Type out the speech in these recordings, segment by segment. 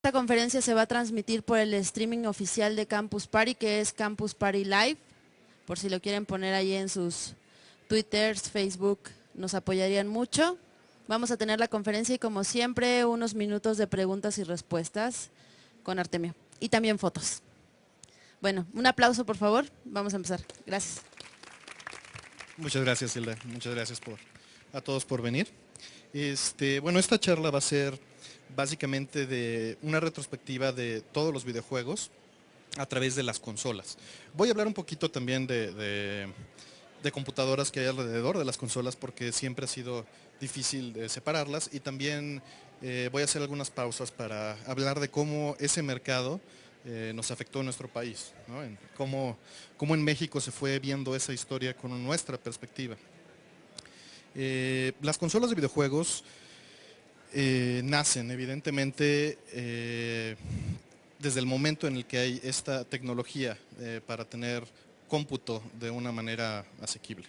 Esta conferencia se va a transmitir por el streaming oficial de Campus Party, que es Campus Party Live, por si lo quieren poner ahí en sus Twitters, Facebook, nos apoyarían mucho. Vamos a tener la conferencia y como siempre unos minutos de preguntas y respuestas con Artemio y también fotos. Bueno, un aplauso por favor, vamos a empezar. Gracias. Muchas gracias, Hilda. Muchas gracias a todos por venir. Bueno, esta charla va a ser básicamente de una retrospectiva de todos los videojuegos a través de las consolas. Voy a hablar un poquito también de computadoras que hay alrededor de las consolas porque siempre ha sido difícil de separarlas y también voy a hacer algunas pausas para hablar de cómo ese mercado nos afectó en nuestro país, ¿no? Cómo en México se fue viendo esa historia con nuestra perspectiva. Las consolas de videojuegos nacen evidentemente desde el momento en el que hay esta tecnología para tener cómputo de una manera asequible.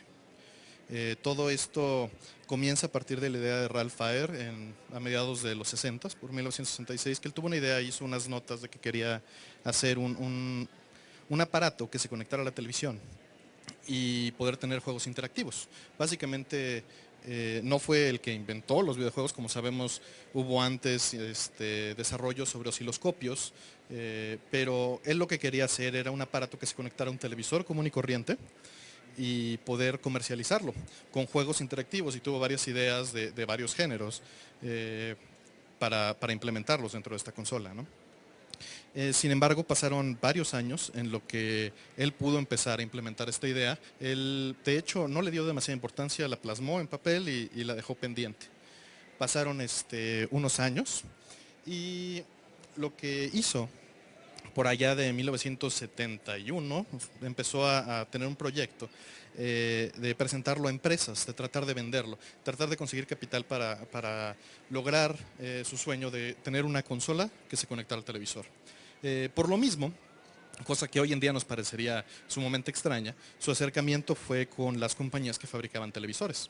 Todo esto comienza a partir de la idea de Ralph Baer a mediados de los 60, por 1966, que él tuvo una idea, hizo unas notas de que quería hacer un aparato que se conectara a la televisión y poder tener juegos interactivos. Básicamente no fue el que inventó los videojuegos, como sabemos hubo antes desarrollos sobre osciloscopios, pero él lo que quería hacer era un aparato que se conectara a un televisor común y corriente y poder comercializarlo con juegos interactivos y tuvo varias ideas de varios géneros para implementarlos dentro de esta consola, ¿no? Sin embargo, pasaron varios años en lo que él pudo empezar a implementar esta idea. Él, de hecho, no le dio demasiada importancia, la plasmó en papel y la dejó pendiente. Pasaron unos años y lo que hizo por allá de 1971 empezó a tener un proyecto de presentarlo a empresas, de tratar de venderlo, tratar de conseguir capital para lograr su sueño de tener una consola que se conectara al televisor. Por lo mismo, cosa que hoy en día nos parecería sumamente extraña, su acercamiento fue con las compañías que fabricaban televisores.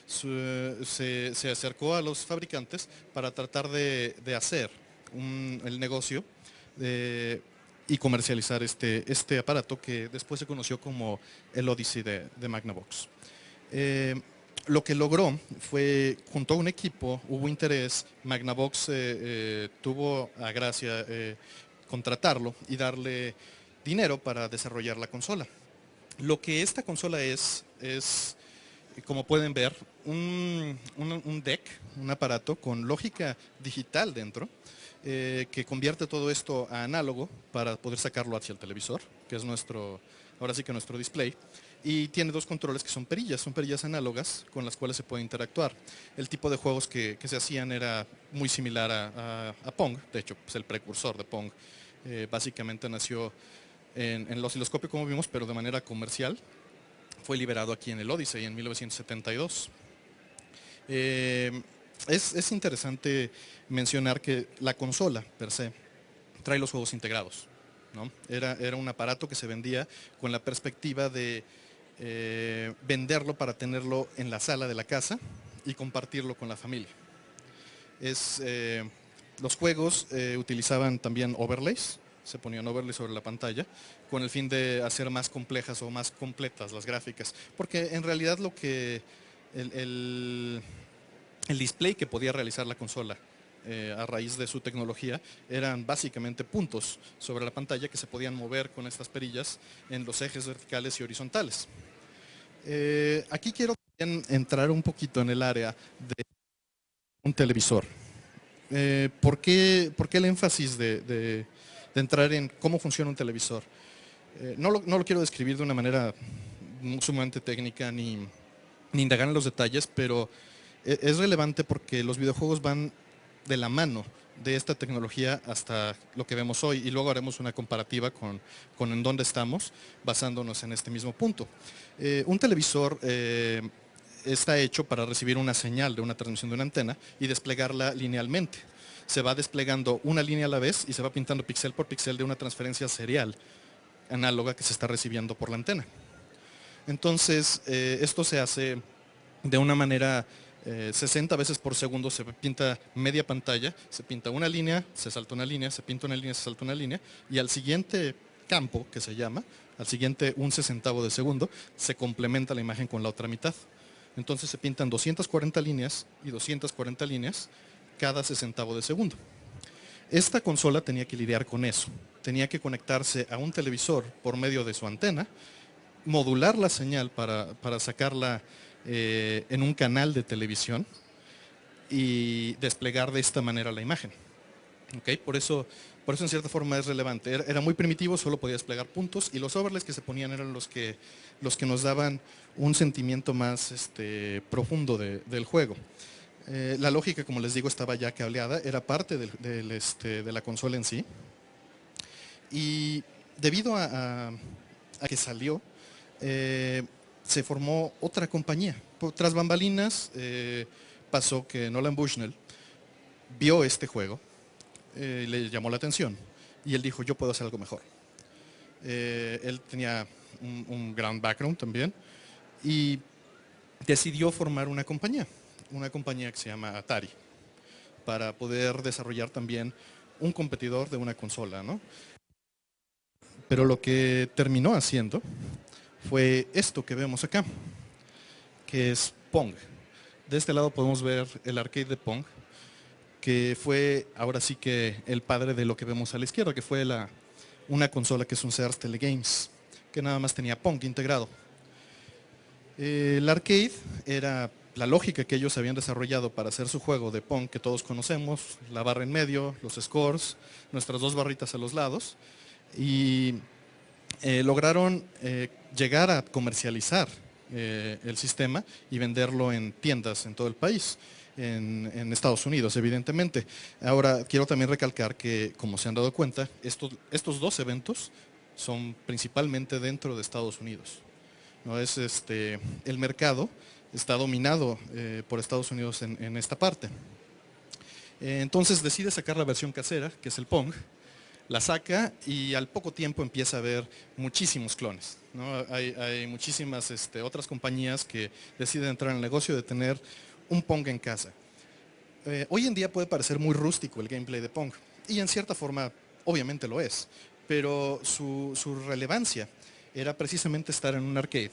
Se acercó a los fabricantes para tratar de hacer el negocio y comercializar este aparato que después se conoció como el Odyssey de Magnavox. Lo que logró fue, junto a un equipo, hubo interés, Magnavox tuvo a gracia contratarlo y darle dinero para desarrollar la consola. Lo que esta consola es como pueden ver, un deck, un aparato con lógica digital dentro, que convierte todo esto a análogo para poder sacarlo hacia el televisor, que es ahora sí que nuestro display, y tiene dos controles que son perillas análogas con las cuales se puede interactuar. El tipo de juegos que se hacían era muy similar a Pong, de hecho, pues el precursor de Pong básicamente nació en el osciloscopio como vimos, pero de manera comercial. Fue liberado aquí en el Odyssey en 1972. Es interesante mencionar que la consola per se trae los juegos integrados, ¿no? Era un aparato que se vendía con la perspectiva de venderlo para tenerlo en la sala de la casa y compartirlo con la familia. Los juegos utilizaban también overlays, se ponían overlays sobre la pantalla con el fin de hacer más complejas o más completas las gráficas, porque en realidad lo que el display que podía realizar la consola a raíz de su tecnología eran básicamente puntos sobre la pantalla que se podían mover con estas perillas en los ejes verticales y horizontales. Aquí quiero también entrar un poquito en el área de un televisor. ¿Por qué el énfasis de entrar en cómo funciona un televisor? No lo quiero describir de una manera sumamente técnica ni indagar en los detalles, pero es relevante porque los videojuegos van de la mano de esta tecnología hasta lo que vemos hoy y luego haremos una comparativa con en dónde estamos basándonos en este mismo punto. Un televisor está hecho para recibir una señal de una transmisión de una antena y desplegarla linealmente. Se va desplegando una línea a la vez y se va pintando píxel por píxel de una transferencia serial análoga que se está recibiendo por la antena. Entonces, esto se hace de una manera 60 veces por segundo se pinta media pantalla, se pinta una línea, se salta una línea, se pinta una línea, se salta una línea, y al siguiente campo, que se llama, al siguiente 1/60 de segundo, se complementa la imagen con la otra mitad. Entonces se pintan 240 líneas y 240 líneas cada 60 de segundo. Esta consola tenía que lidiar con eso. Tenía que conectarse a un televisor por medio de su antena, modular la señal para sacarla en un canal de televisión y desplegar de esta manera la imagen. ¿Okay? Por eso en cierta forma es relevante. Era muy primitivo, solo podía desplegar puntos y los overlays que se ponían eran los que nos daban un sentimiento más profundo del juego. La lógica, como les digo, estaba ya cableada, era parte de la consola en sí. Y debido a que salió, se formó otra compañía. Tras bambalinas, pasó que Nolan Bushnell vio este juego, le llamó la atención y él dijo, yo puedo hacer algo mejor. Él tenía un gran background también y decidió formar una compañía que se llama Atari, para poder desarrollar también un competidor de una consola, ¿no? Pero lo que terminó haciendo fue esto que vemos acá, que es Pong. De este lado podemos ver el arcade de Pong, que fue ahora sí que el padre de lo que vemos a la izquierda, que fue una consola que es un Sears Telegames, que nada más tenía Pong integrado. El arcade era la lógica que ellos habían desarrollado para hacer su juego de Pong que todos conocemos, la barra en medio, los scores, nuestras dos barritas a los lados, y lograron llegar a comercializar el sistema y venderlo en tiendas en todo el país, en Estados Unidos evidentemente. Ahora quiero también recalcar que, como se han dado cuenta, estos dos eventos son principalmente dentro de Estados Unidos. ¿No? El mercado está dominado por Estados Unidos en esta parte. Entonces decide sacar la versión casera, que es el Pong, la saca y al poco tiempo empieza a haber muchísimos clones, ¿no? Hay muchísimas otras compañías que deciden entrar en el negocio de tener un Pong en casa. Hoy en día puede parecer muy rústico el gameplay de Pong, y en cierta forma obviamente lo es, pero su relevancia era precisamente estar en un arcade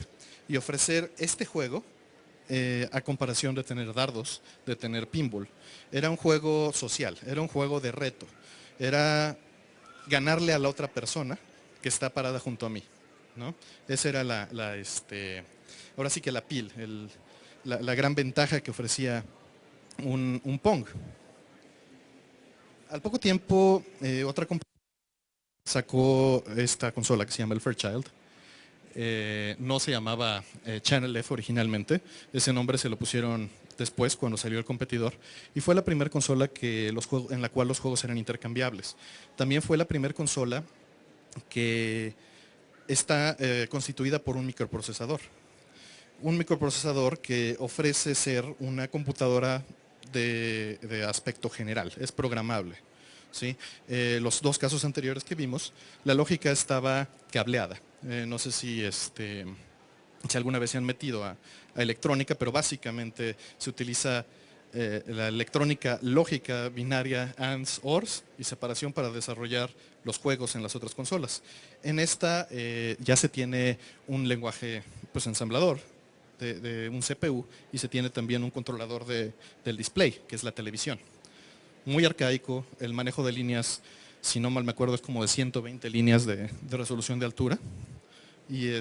y ofrecer este juego a comparación de tener dardos, de tener pinball. Era un juego social, era un juego de reto, era ganarle a la otra persona que está parada junto a mí, ¿no? Esa era ahora sí que la appeal, la gran ventaja que ofrecía un Pong. Al poco tiempo, otra compañía sacó esta consola que se llama el Fairchild. No se llamaba Channel F originalmente, ese nombre se lo pusieron después cuando salió el competidor, y fue la primera consola en la cual los juegos eran intercambiables. También fue la primera consola que está constituida por un microprocesador. Un microprocesador que ofrece ser una computadora de aspecto general, es programable. ¿Sí? Los dos casos anteriores que vimos, la lógica estaba cableada. No sé si alguna vez se han metido a electrónica, pero básicamente se utiliza la electrónica lógica binaria ANDs, ORs y separación para desarrollar los juegos en las otras consolas. En esta ya se tiene un lenguaje pues ensamblador de un CPU y se tiene también un controlador del display, que es la televisión. Muy arcaico, el manejo de líneas, si no mal me acuerdo, es como de 120 líneas de resolución de altura. Y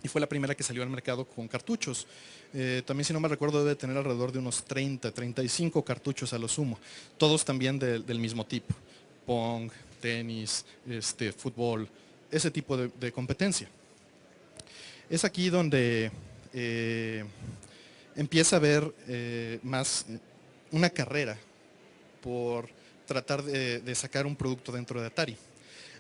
fue la primera que salió al mercado con cartuchos. También, si no me recuerdo, debe tener alrededor de unos 30, 35 cartuchos a lo sumo. Todos también del mismo tipo. Pong, tenis, fútbol, ese tipo de competencia. Es aquí donde empieza a haber más una carrera por tratar de sacar un producto dentro de Atari.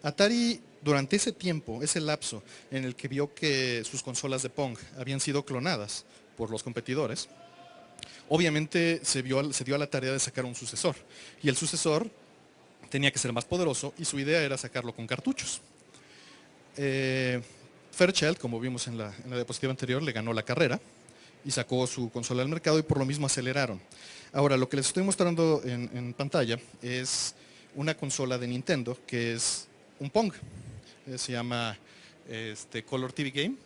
Atari, durante ese tiempo, ese lapso en el que vio que sus consolas de Pong habían sido clonadas por los competidores, obviamente se dio a la tarea de sacar un sucesor. Y el sucesor tenía que ser más poderoso y su idea era sacarlo con cartuchos. Fairchild, como vimos en la diapositiva anterior, le ganó la carrera y sacó su consola al mercado y por lo mismo aceleraron. Ahora, lo que les estoy mostrando en pantalla es una consola de Nintendo que es un Pong. Se llama Color TV Game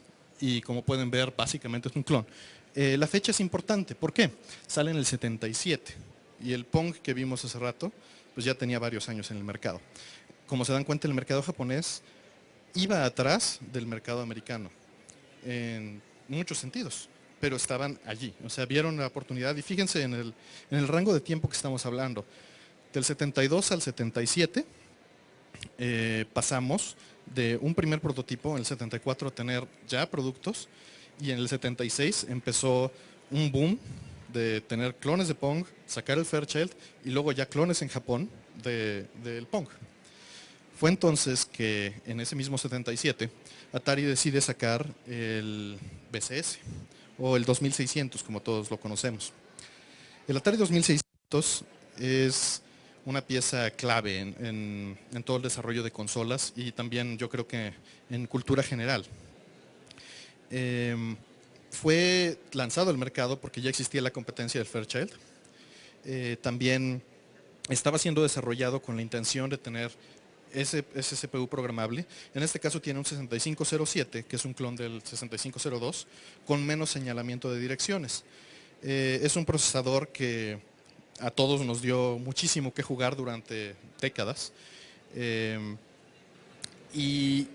y como pueden ver básicamente es un clon. La fecha es importante, ¿por qué? Sale en el 77 y el Pong que vimos hace rato pues ya tenía varios años en el mercado. Como se dan cuenta, el mercado japonés iba atrás del mercado americano en muchos sentidos, pero estaban allí, o sea, vieron la oportunidad y fíjense en el rango de tiempo que estamos hablando. Del 72 al 77 pasamos de un primer prototipo en el 74 a tener ya productos y en el 76 empezó un boom de tener clones de Pong, sacar el Fairchild y luego ya clones en Japón del Pong. Fue entonces que en ese mismo 77 Atari decide sacar el VCS o el 2600 como todos lo conocemos. El Atari 2600 es una pieza clave en todo el desarrollo de consolas y también yo creo que en cultura general. Fue lanzado al mercado porque ya existía la competencia del Fairchild. También estaba siendo desarrollado con la intención de tener ese CPU programable. En este caso tiene un 6507, que es un clon del 6502, con menos señalamiento de direcciones. Es un procesador que a todos nos dio muchísimo que jugar durante décadas. Y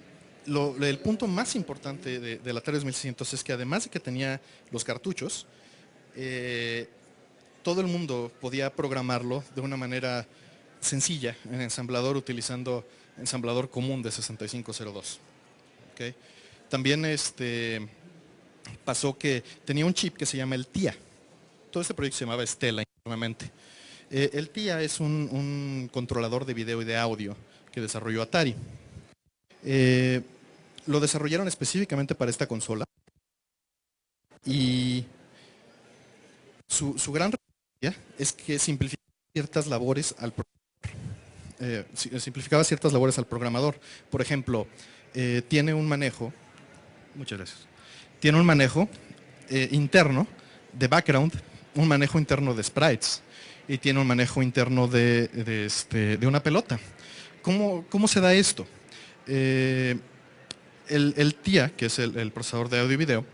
el punto más importante del Atari 2600 es que además de que tenía los cartuchos, todo el mundo podía programarlo de una manera sencilla en ensamblador utilizando ensamblador común de 6502. ¿Okay? También pasó que tenía un chip que se llama el TIA. Todo este proyecto se llamaba Stella internamente. El TIA es un controlador de video y de audio que desarrolló Atari. Lo desarrollaron específicamente para esta consola y su gran realidad es que simplificaba ciertas labores al programador. Por ejemplo, tiene un manejo, muchas gracias, tiene un manejo interno de background, un manejo interno de sprites y tiene un manejo interno de una pelota. ¿Cómo se da esto? El TIA, que es el procesador de audio y video,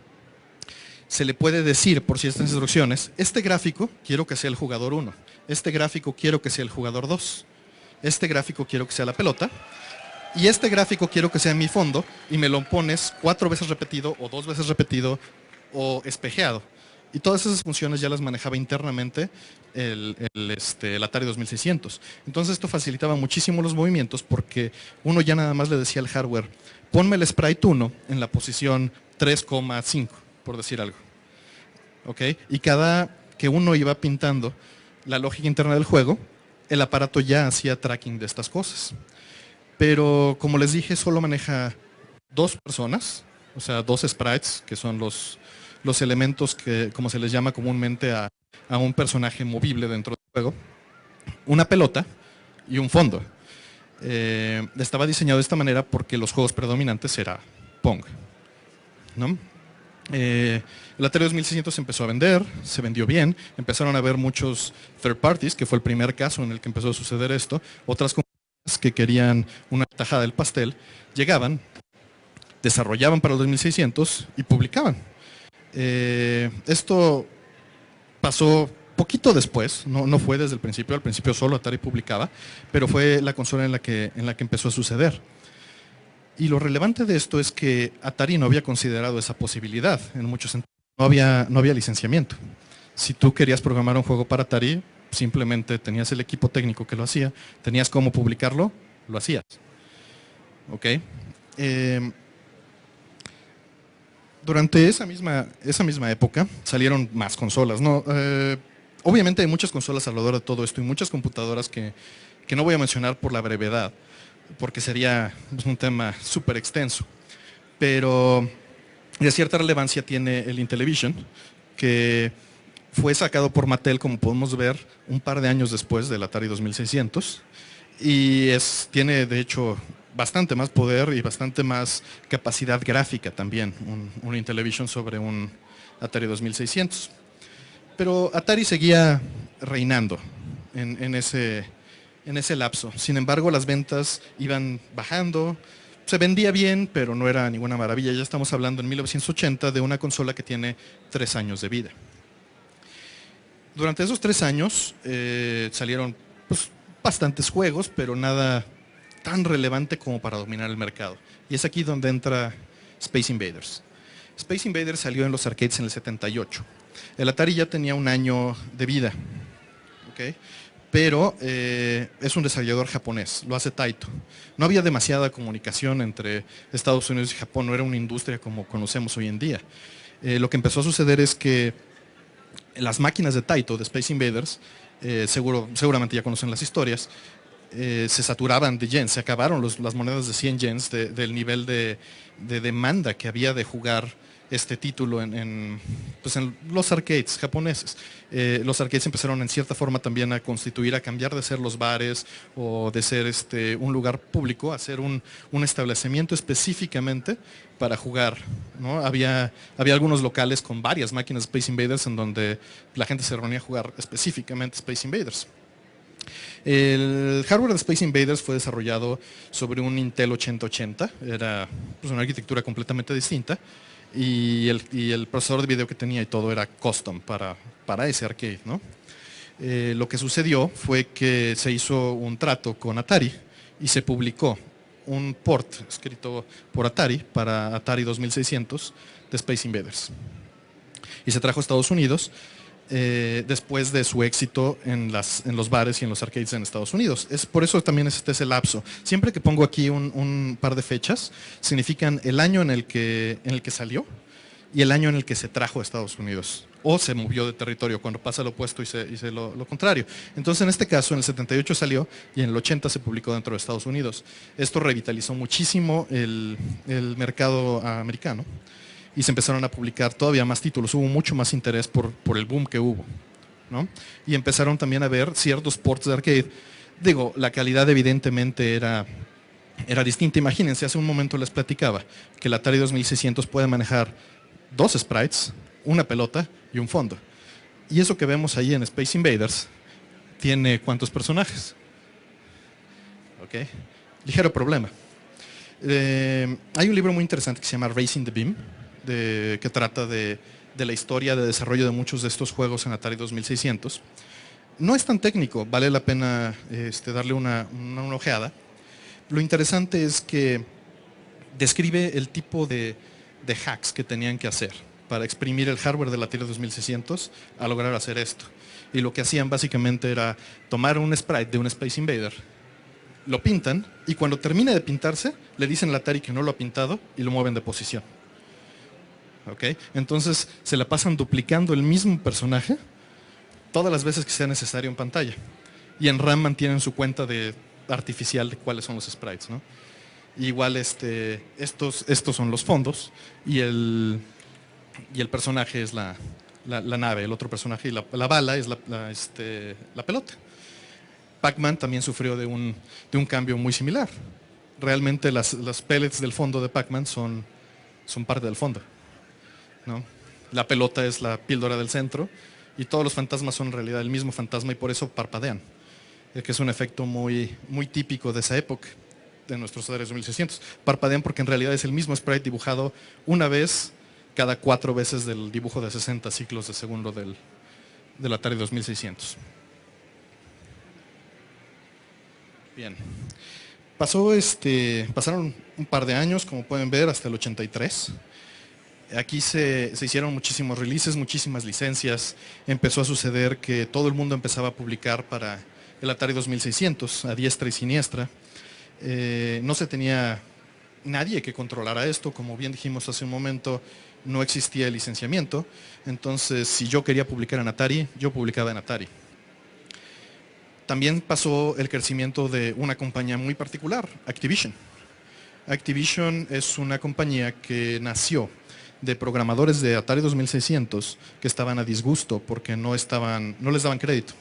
se le puede decir por ciertas instrucciones, este gráfico quiero que sea el jugador 1, este gráfico quiero que sea el jugador 2, este gráfico quiero que sea la pelota, y este gráfico quiero que sea mi fondo, y me lo pones 4 veces repetido, o 2 veces repetido, o espejeado. Y todas esas funciones ya las manejaba internamente el Atari 2600. Entonces esto facilitaba muchísimo los movimientos porque uno ya nada más le decía al hardware, ponme el sprite 1 en la posición 3,5, por decir algo. ¿Okay? Y cada que uno iba pintando la lógica interna del juego, el aparato ya hacía tracking de estas cosas. Pero como les dije, solo maneja 2 personas, o sea, 2 sprites, que son los elementos que, como se les llama comúnmente a un personaje movible dentro del juego, una pelota y un fondo. Estaba diseñado de esta manera porque los juegos predominantes era Pong, ¿no? El Atari 2600 se empezó a vender, se vendió bien, empezaron a haber muchos third parties, que fue el primer caso en el que empezó a suceder esto. Otras compañías que querían una tajada del pastel, llegaban, desarrollaban para el 2600 y publicaban. Esto pasó poquito después, no fue desde el principio, al principio solo Atari publicaba, pero fue la consola en la que empezó a suceder. Y lo relevante de esto es que Atari no había considerado esa posibilidad en muchos sentidos. No había licenciamiento. Si tú querías programar un juego para Atari, simplemente tenías el equipo técnico que lo hacía, tenías cómo publicarlo, lo hacías. ¿Ok? Durante esa misma época salieron más consolas, ¿no? Obviamente hay muchas consolas alrededor de todo esto y muchas computadoras que no voy a mencionar por la brevedad, porque sería un tema súper extenso. Pero de cierta relevancia tiene el Intellivision, que fue sacado por Mattel, como podemos ver, un par de años después del Atari 2600. Y tiene, de hecho, bastante más poder y bastante más capacidad gráfica también, un Intellivision sobre un Atari 2600. Pero Atari seguía reinando en ese lapso. Sin embargo, las ventas iban bajando. Se vendía bien, pero no era ninguna maravilla. Ya estamos hablando en 1980 de una consola que tiene 3 años de vida. Durante esos 3 años salieron pues, bastantes juegos, pero nada tan relevante como para dominar el mercado. Y es aquí donde entra Space Invaders. Space Invaders salió en los arcades en el 78. El Atari ya tenía 1 año de vida, ¿okay? Pero es un desarrollador japonés, lo hace Taito. No había demasiada comunicación entre Estados Unidos y Japón, no era una industria como conocemos hoy en día. Lo que empezó a suceder es que las máquinas de Taito, de Space Invaders, seguramente ya conocen las historias, se saturaban de yens, se acabaron las monedas de 100 yens del nivel de demanda que había de jugar este título en los arcades japoneses. Los arcades empezaron en cierta forma también a constituir, a cambiar de ser los bares o de ser un lugar público, a ser un establecimiento específicamente para jugar, ¿no? Había algunos locales con varias máquinas de Space Invaders en donde la gente se reunía a jugar específicamente Space Invaders. El hardware de Space Invaders fue desarrollado sobre un Intel 8080, era pues, una arquitectura completamente distinta. Y el procesador de video que tenía y todo era custom para ese arcade, ¿no? Lo que sucedió fue que se hizo un trato con Atari y se publicó un port escrito por Atari para Atari 2600 de Space Invaders. Y se trajo a Estados Unidos después de su éxito en los bares y en los arcades en Estados Unidos. Por eso también es ese lapso. Siempre que pongo aquí un par de fechas, significan el año en el que salió y el año en el que se trajo a Estados Unidos o se movió de territorio, cuando pasa lo opuesto y se lo contrario. Entonces, en este caso, en el 78 salió y en el 80 se publicó dentro de Estados Unidos. Esto revitalizó muchísimo el mercado americano y se empezaron a publicar todavía más títulos. Hubo mucho más interés por el boom que hubo, ¿no? Y empezaron también a ver ciertos ports de arcade. Digo, la calidad evidentemente era distinta. Imagínense, hace un momento les platicaba que el Atari 2600 puede manejar 2 sprites, una pelota y un fondo. Y eso que vemos ahí en Space Invaders tiene ¿cuántos personajes? ¿Okay? Ligero problema. Hay un libro muy interesante que se llama Racing the Beam, que trata de la historia de desarrollo de muchos de estos juegos en Atari 2600. No es tan técnico, vale la pena darle una ojeada. Lo interesante es que describe el tipo de hacks que tenían que hacer para exprimir el hardware del Atari 2600 a lograr hacer esto. Y lo que hacían básicamente era tomar un sprite de un Space Invader, lo pintan y cuando termina de pintarse le dicen al Atari que no lo ha pintado y lo mueven de posición. ¿Okay? Entonces se la pasan duplicando el mismo personaje todas las veces que sea necesario en pantalla. Y en RAM mantienen su cuenta artificial de cuáles son los sprites, ¿no? Igual estos son los fondos y el personaje es la nave, el otro personaje y la bala es la pelota. Pac-Man también sufrió de un cambio muy similar. Realmente las pellets del fondo de Pac-Man son parte del fondo, ¿no? La pelota es la píldora del centro y todos los fantasmas son en realidad el mismo fantasma y por eso parpadean, que es un efecto muy, muy típico de esa época, de nuestros Atari 2600. Parpadean porque en realidad es el mismo sprite dibujado una vez cada 4 veces del dibujo de 60 ciclos de segundo del Atari 2600. Bien. Pasaron un par de años, como pueden ver, hasta el 83. Aquí se hicieron muchísimos releases, muchísimas licencias. Empezó a suceder que todo el mundo empezaba a publicar para el Atari 2600, a diestra y siniestra. No se tenía nadie que controlara esto, como bien dijimos hace un momento, no existía el licenciamiento. Entonces, si yo quería publicar en Atari, yo publicaba en Atari. También pasó el crecimiento de una compañía muy particular, Activision. Activision es una compañía que nació de programadores de Atari 2600 que estaban a disgusto porque no les daban crédito.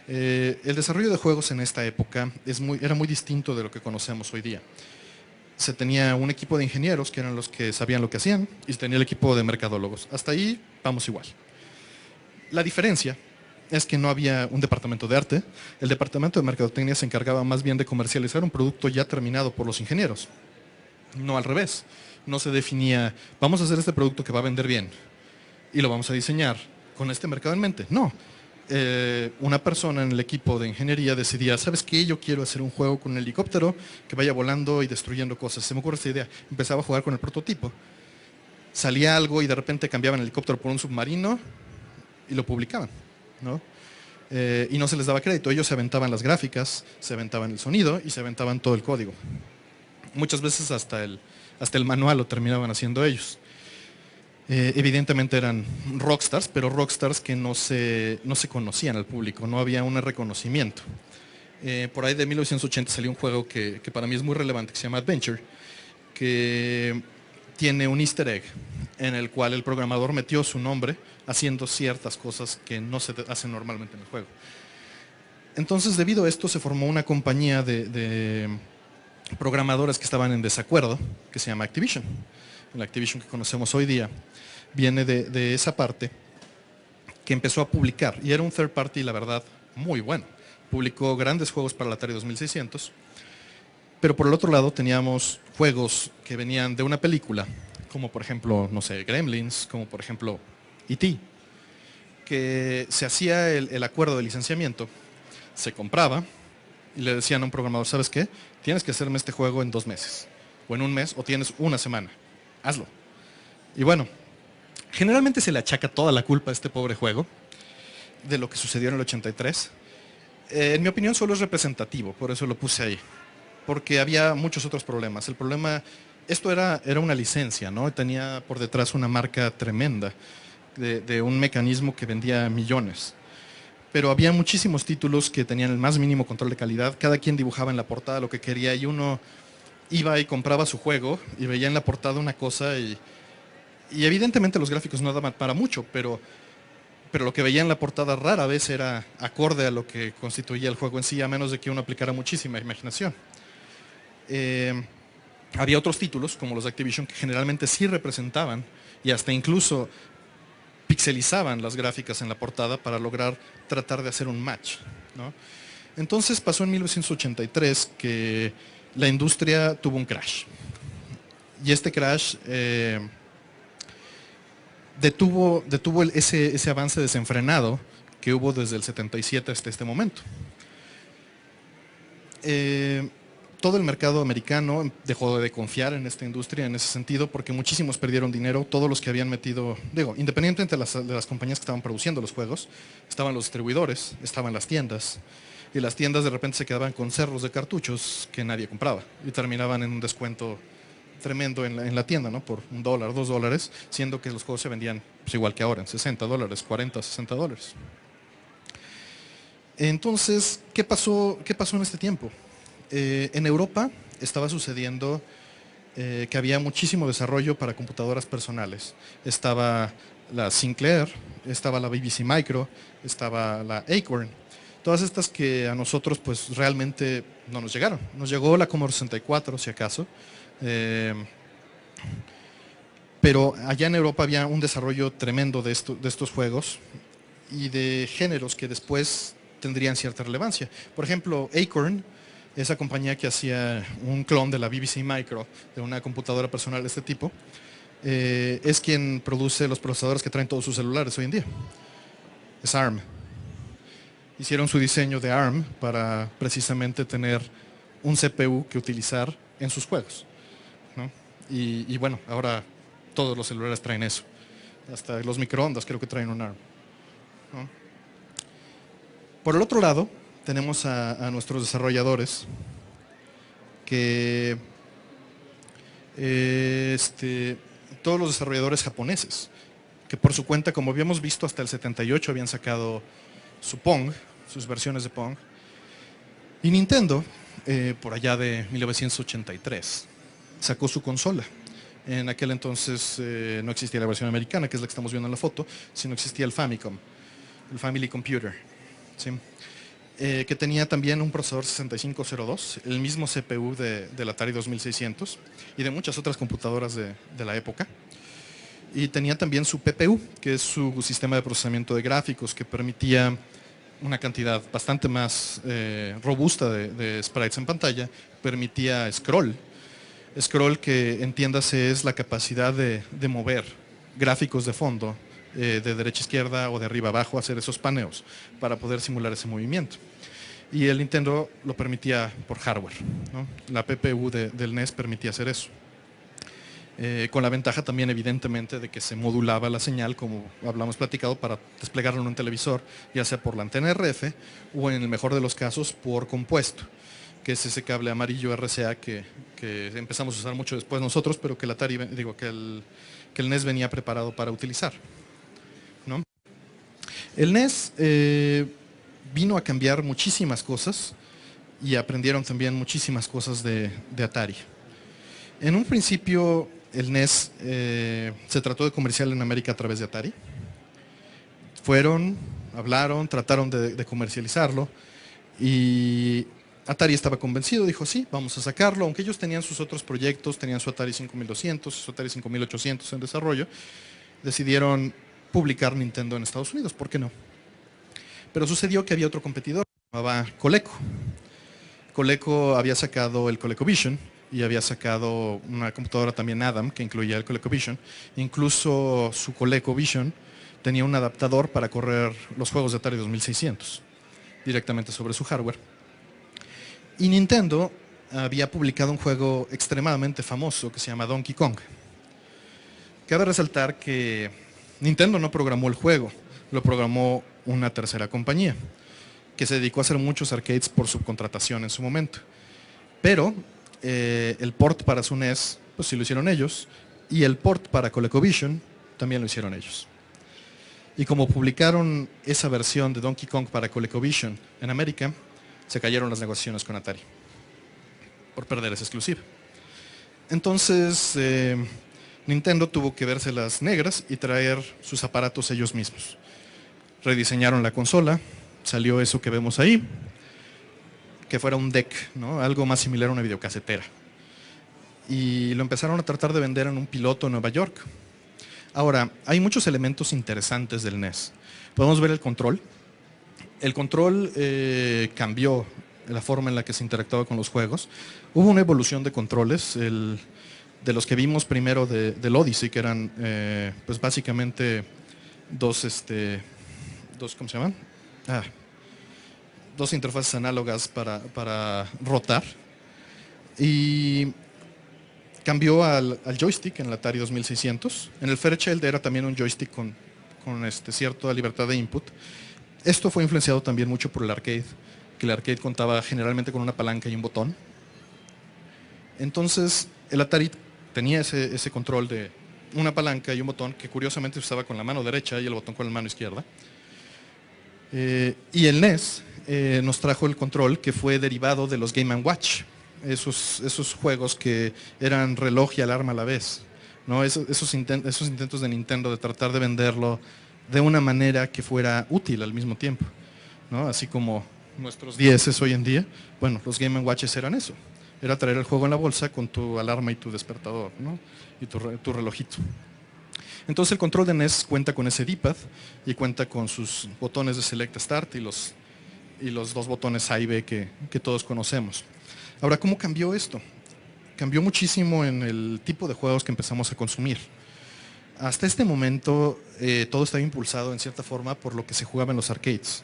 El desarrollo de juegos en esta época era muy distinto de lo que conocemos hoy día. se tenía un equipo de ingenieros que eran los que sabían lo que hacían y se tenía el equipo de mercadólogos. Hasta ahí vamos igual. La diferencia es que no había un departamento de arte. El departamento de mercadotecnia se encargaba más bien de comercializar un producto ya terminado por los ingenieros. No al revés. No se definía, vamos a hacer este producto que va a vender bien y lo vamos a diseñar con este mercado en mente. No. Una persona en el equipo de ingeniería decidía, ¿sabes qué? Yo quiero hacer un juego con un helicóptero que vaya volando y destruyendo cosas. Se me ocurre esta idea. Empezaba a jugar con el prototipo. Salía algo y de repente cambiaban el helicóptero por un submarino y lo publicaban, ¿no? Y no se les daba crédito. Ellos se aventaban las gráficas, se aventaban el sonido y se aventaban todo el código. Muchas veces hasta el manual lo terminaban haciendo ellos. Evidentemente eran rockstars, pero rockstars que no se conocían al público, no había un reconocimiento. Por ahí de 1980 salió un juego que para mí es muy relevante, que se llama Adventure, que tiene un easter egg en el cual el programador metió su nombre haciendo ciertas cosas que no se hacen normalmente en el juego. Entonces, debido a esto, se formó una compañía de programadores que estaban en desacuerdo, que se llama Activision. La Activision que conocemos hoy día viene de esa parte que empezó a publicar, y era un third party, la verdad, muy bueno. Publicó grandes juegos para la Atari 2600, pero por el otro lado teníamos juegos que venían de una película, como por ejemplo, no sé, Gremlins, como por ejemplo E.T., que se hacía el acuerdo de licenciamiento, se compraba y le decían a un programador, ¿sabes qué? Tienes que hacerme este juego en 2 meses, o en 1 mes, o tienes 1 semana. Hazlo. Y bueno, generalmente se le achaca toda la culpa a este pobre juego de lo que sucedió en el 83. En mi opinión solo es representativo, por eso lo puse ahí. Porque había muchos otros problemas. El problema, esto era una licencia, ¿no? Tenía por detrás una marca tremenda de un mecanismo que vendía millones. Pero había muchísimos títulos que tenían el más mínimo control de calidad. Cada quien dibujaba en la portada lo que quería y uno iba y compraba su juego y veía en la portada una cosa y evidentemente los gráficos no daban para mucho, pero lo que veía en la portada rara vez era acorde a lo que constituía el juego en sí, a menos de que uno aplicara muchísima imaginación. Había otros títulos, como los de Activision, que generalmente sí representaban y hasta incluso pixelizaban las gráficas en la portada para lograr tratar de hacer un match, ¿no? Entonces pasó en 1983 que la industria tuvo un crash. Y este crash detuvo ese avance desenfrenado que hubo desde el 77 hasta este momento. Todo el mercado americano dejó de confiar en esta industria en ese sentido porque muchísimos perdieron dinero. Todos los que habían metido, independientemente de las compañías que estaban produciendo los juegos, estaban los distribuidores, estaban las tiendas, y las tiendas de repente se quedaban con cerros de cartuchos que nadie compraba y terminaban en un descuento tremendo en la tienda, ¿no? Por $1, $2, siendo que los juegos se vendían pues, igual que ahora, en $60, $40, $60. Entonces, ¿qué pasó en este tiempo? En Europa estaba sucediendo que había muchísimo desarrollo para computadoras personales. Estaba la Sinclair, estaba la BBC Micro, estaba la Acorn. Todas estas que a nosotros pues realmente no nos llegaron. Nos llegó la Commodore 64, si acaso. Pero allá en Europa había un desarrollo tremendo de estos juegos y de géneros que después tendrían cierta relevancia. Por ejemplo, Acorn, esa compañía que hacía un clon de la BBC Micro, de una computadora personal de este tipo, es quien produce los procesadores que traen todos sus celulares hoy en día. Es ARM. Hicieron su diseño de ARM para precisamente tener un CPU que utilizar en sus juegos, ¿no? Y bueno, ahora todos los celulares traen eso. Hasta los microondas creo que traen un ARM, ¿no? Por el otro lado, tenemos a nuestros desarrolladores que todos los desarrolladores japoneses que por su cuenta, como habíamos visto, hasta el 78 habían sacado su Pong, sus versiones de Pong, y Nintendo por allá de 1983 sacó su consola. En aquel entonces no existía la versión americana, que es la que estamos viendo en la foto, sino existía el Famicom, el Family Computer, ¿sí? que tenía también un procesador 6502, el mismo CPU del Atari 2600 y de muchas otras computadoras de la época. Y tenía también su PPU, que es su sistema de procesamiento de gráficos, que permitía una cantidad bastante más robusta de sprites en pantalla, permitía scroll. Scroll, que entiéndase es la capacidad de mover gráficos de fondo de derecha a izquierda o de arriba a abajo, hacer esos paneos para poder simular ese movimiento. Y el Nintendo lo permitía por hardware, ¿no? La PPU del NES permitía hacer eso. Con la ventaja también evidentemente de que se modulaba la señal, como hablamos platicado, para desplegarlo en un televisor, ya sea por la antena RF o en el mejor de los casos por compuesto, que es ese cable amarillo RCA que empezamos a usar mucho después nosotros, pero que el Atari, que el NES venía preparado para utilizar, ¿no? El NES vino a cambiar muchísimas cosas y aprendieron también muchísimas cosas de Atari. En un principio el NES se trató de comercial en América a través de Atari. Fueron, hablaron, trataron de comercializarlo y Atari estaba convencido, dijo sí, vamos a sacarlo, aunque ellos tenían sus otros proyectos, tenían su Atari 5200, su Atari 5800 en desarrollo, decidieron publicar Nintendo en Estados Unidos, ¿por qué no? Pero sucedió que había otro competidor, se llamaba Coleco. Coleco había sacado el ColecoVision y había sacado una computadora también Adam que incluía el ColecoVision. Incluso su ColecoVision tenía un adaptador para correr los juegos de Atari 2600 directamente sobre su hardware. Y Nintendo había publicado un juego extremadamente famoso que se llama Donkey Kong. Cabe resaltar que Nintendo no programó el juego, lo programó una tercera compañía que se dedicó a hacer muchos arcades por subcontratación en su momento. Pero el port para su NES, pues sí lo hicieron ellos, y el port para ColecoVision también lo hicieron ellos. Y como publicaron esa versión de Donkey Kong para ColecoVision en América, se cayeron las negociaciones con Atari por perder esa exclusiva. Entonces Nintendo tuvo que vérselas negras y traer sus aparatos ellos mismos. Rediseñaron la consola, salió eso que vemos ahí, que fuera un deck, ¿no? Algo más similar a una videocasetera. Y lo empezaron a tratar de vender en un piloto en Nueva York. Ahora, hay muchos elementos interesantes del NES. Podemos ver el control. El control cambió la forma en la que se interactuaba con los juegos. Hubo una evolución de controles, de los que vimos primero del Odyssey, que eran pues básicamente dos, ¿cómo se llaman? Dos interfaces análogas para rotar. Y cambió al joystick en el Atari 2600. En el Fairchild era también un joystick con cierta libertad de input. Esto fue influenciado también mucho por el arcade, que el arcade contaba generalmente con una palanca y un botón. Entonces el Atari tenía ese control de una palanca y un botón que curiosamente se usaba con la mano derecha y el botón con la mano izquierda. Y el NES nos trajo el control que fue derivado de los Game & Watch, esos juegos que eran reloj y alarma a la vez, ¿no? Esos intentos de Nintendo de tratar de venderlo de una manera que fuera útil al mismo tiempo, ¿no? Así como nuestros 10 hoy en día, bueno, los Game & Watches eran eso, era traer el juego en la bolsa con tu alarma y tu despertador, ¿no? Y tu relojito. Entonces el control de NES cuenta con ese D-pad y cuenta con sus botones de Select Start y los dos botones A y B que todos conocemos. Ahora, ¿cómo cambió esto? Cambió muchísimo en el tipo de juegos que empezamos a consumir. Hasta este momento todo estaba impulsado en cierta forma por lo que se jugaba en los arcades.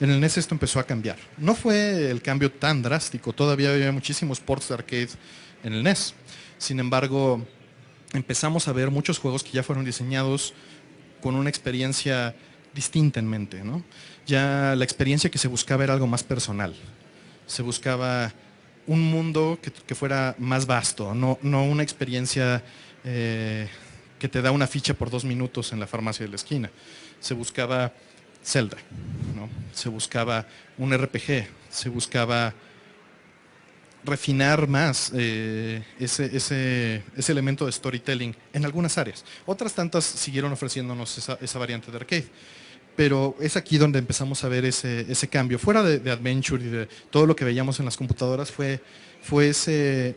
En el NES esto empezó a cambiar. No fue el cambio tan drástico, todavía había muchísimos ports de arcade en el NES. Sin embargo, empezamos a ver muchos juegos que ya fueron diseñados con una experiencia distinta en mente, ¿no? Ya la experiencia que se buscaba era algo más personal. Se buscaba un mundo que fuera más vasto, no una experiencia que te da una ficha por 2 minutos en la farmacia de la esquina. Se buscaba Zelda, ¿no? Se buscaba un RPG, se buscaba refinar más ese elemento de storytelling en algunas áreas. Otras tantas siguieron ofreciéndonos esa variante de arcade. pero es aquí donde empezamos a ver ese cambio. Fuera de Adventure y de todo lo que veíamos en las computadoras, fue esa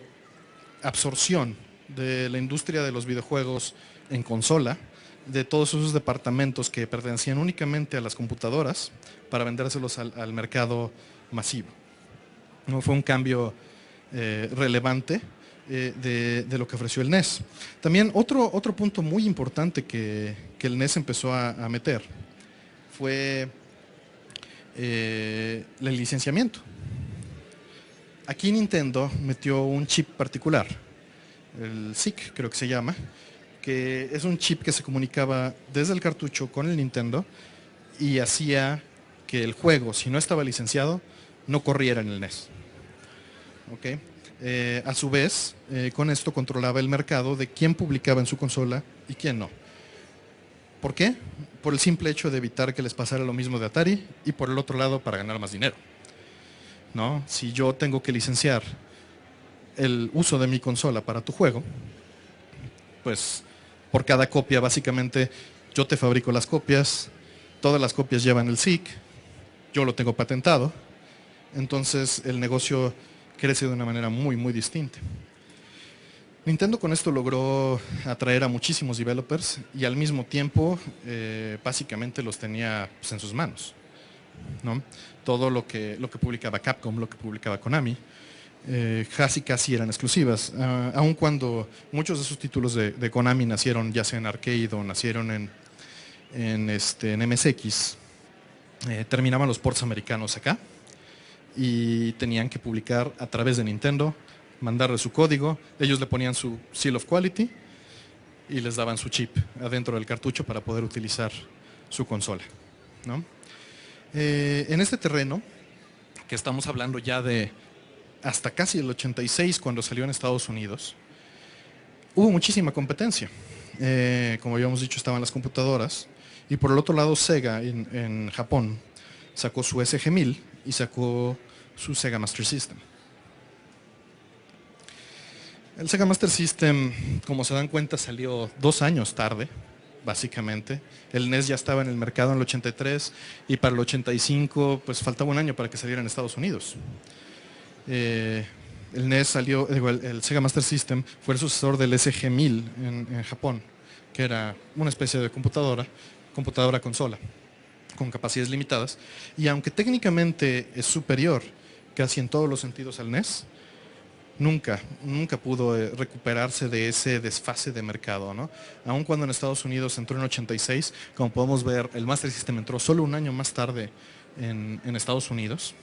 absorción de la industria de los videojuegos en consola, de todos esos departamentos que pertenecían únicamente a las computadoras para vendérselos al mercado masivo. ¿No? Fue un cambio relevante de lo que ofreció el NES. También otro punto muy importante que el NES empezó a meter fue el licenciamiento. Aquí Nintendo metió un chip particular, el SIC creo que se llama, que es un chip que se comunicaba desde el cartucho con el Nintendo y hacía que el juego, si no estaba licenciado, no corriera en el NES. ¿Okay? A su vez, con esto controlaba el mercado de quién publicaba en su consola y quién no. ¿Por qué? Por el simple hecho de evitar que les pasara lo mismo de Atari y por el otro lado para ganar más dinero. ¿No? Si yo tengo que licenciar el uso de mi consola para tu juego, pues por cada copia básicamente yo te fabrico las copias, todas las copias llevan el SIC, yo lo tengo patentado, entonces el negocio crece de una manera muy, muy distinta. Nintendo con esto logró atraer a muchísimos developers y al mismo tiempo básicamente los tenía pues, en sus manos, ¿no? Todo lo que publicaba Capcom, lo que publicaba Konami, casi eran exclusivas, aun cuando muchos de esos títulos de Konami nacieron ya sea en arcade o nacieron en MSX, terminaban los ports americanos acá y tenían que publicar a través de Nintendo, mandarle su código, ellos le ponían su Seal of Quality y les daban su chip adentro del cartucho para poder utilizar su consola, ¿no? En este terreno, que estamos hablando ya de hasta casi el 86 cuando salió en Estados Unidos, hubo muchísima competencia. Como habíamos dicho, estaban las computadoras y por el otro lado Sega en Japón sacó su SG-1000 y sacó su Sega Master System. El Sega Master System, como se dan cuenta, salió 2 años tarde, básicamente. El NES ya estaba en el mercado en el 83 y para el 85 pues faltaba un año para que saliera en Estados Unidos. El NES salió, el Sega Master System fue el sucesor del SG-1000 en Japón, que era una especie de computadora consola, con capacidades limitadas, y aunque técnicamente es superior casi en todos los sentidos al NES, nunca pudo recuperarse de ese desfase de mercado, ¿no? Aun cuando en Estados Unidos entró en 86, como podemos ver, el Master System entró solo un año más tarde en Estados Unidos,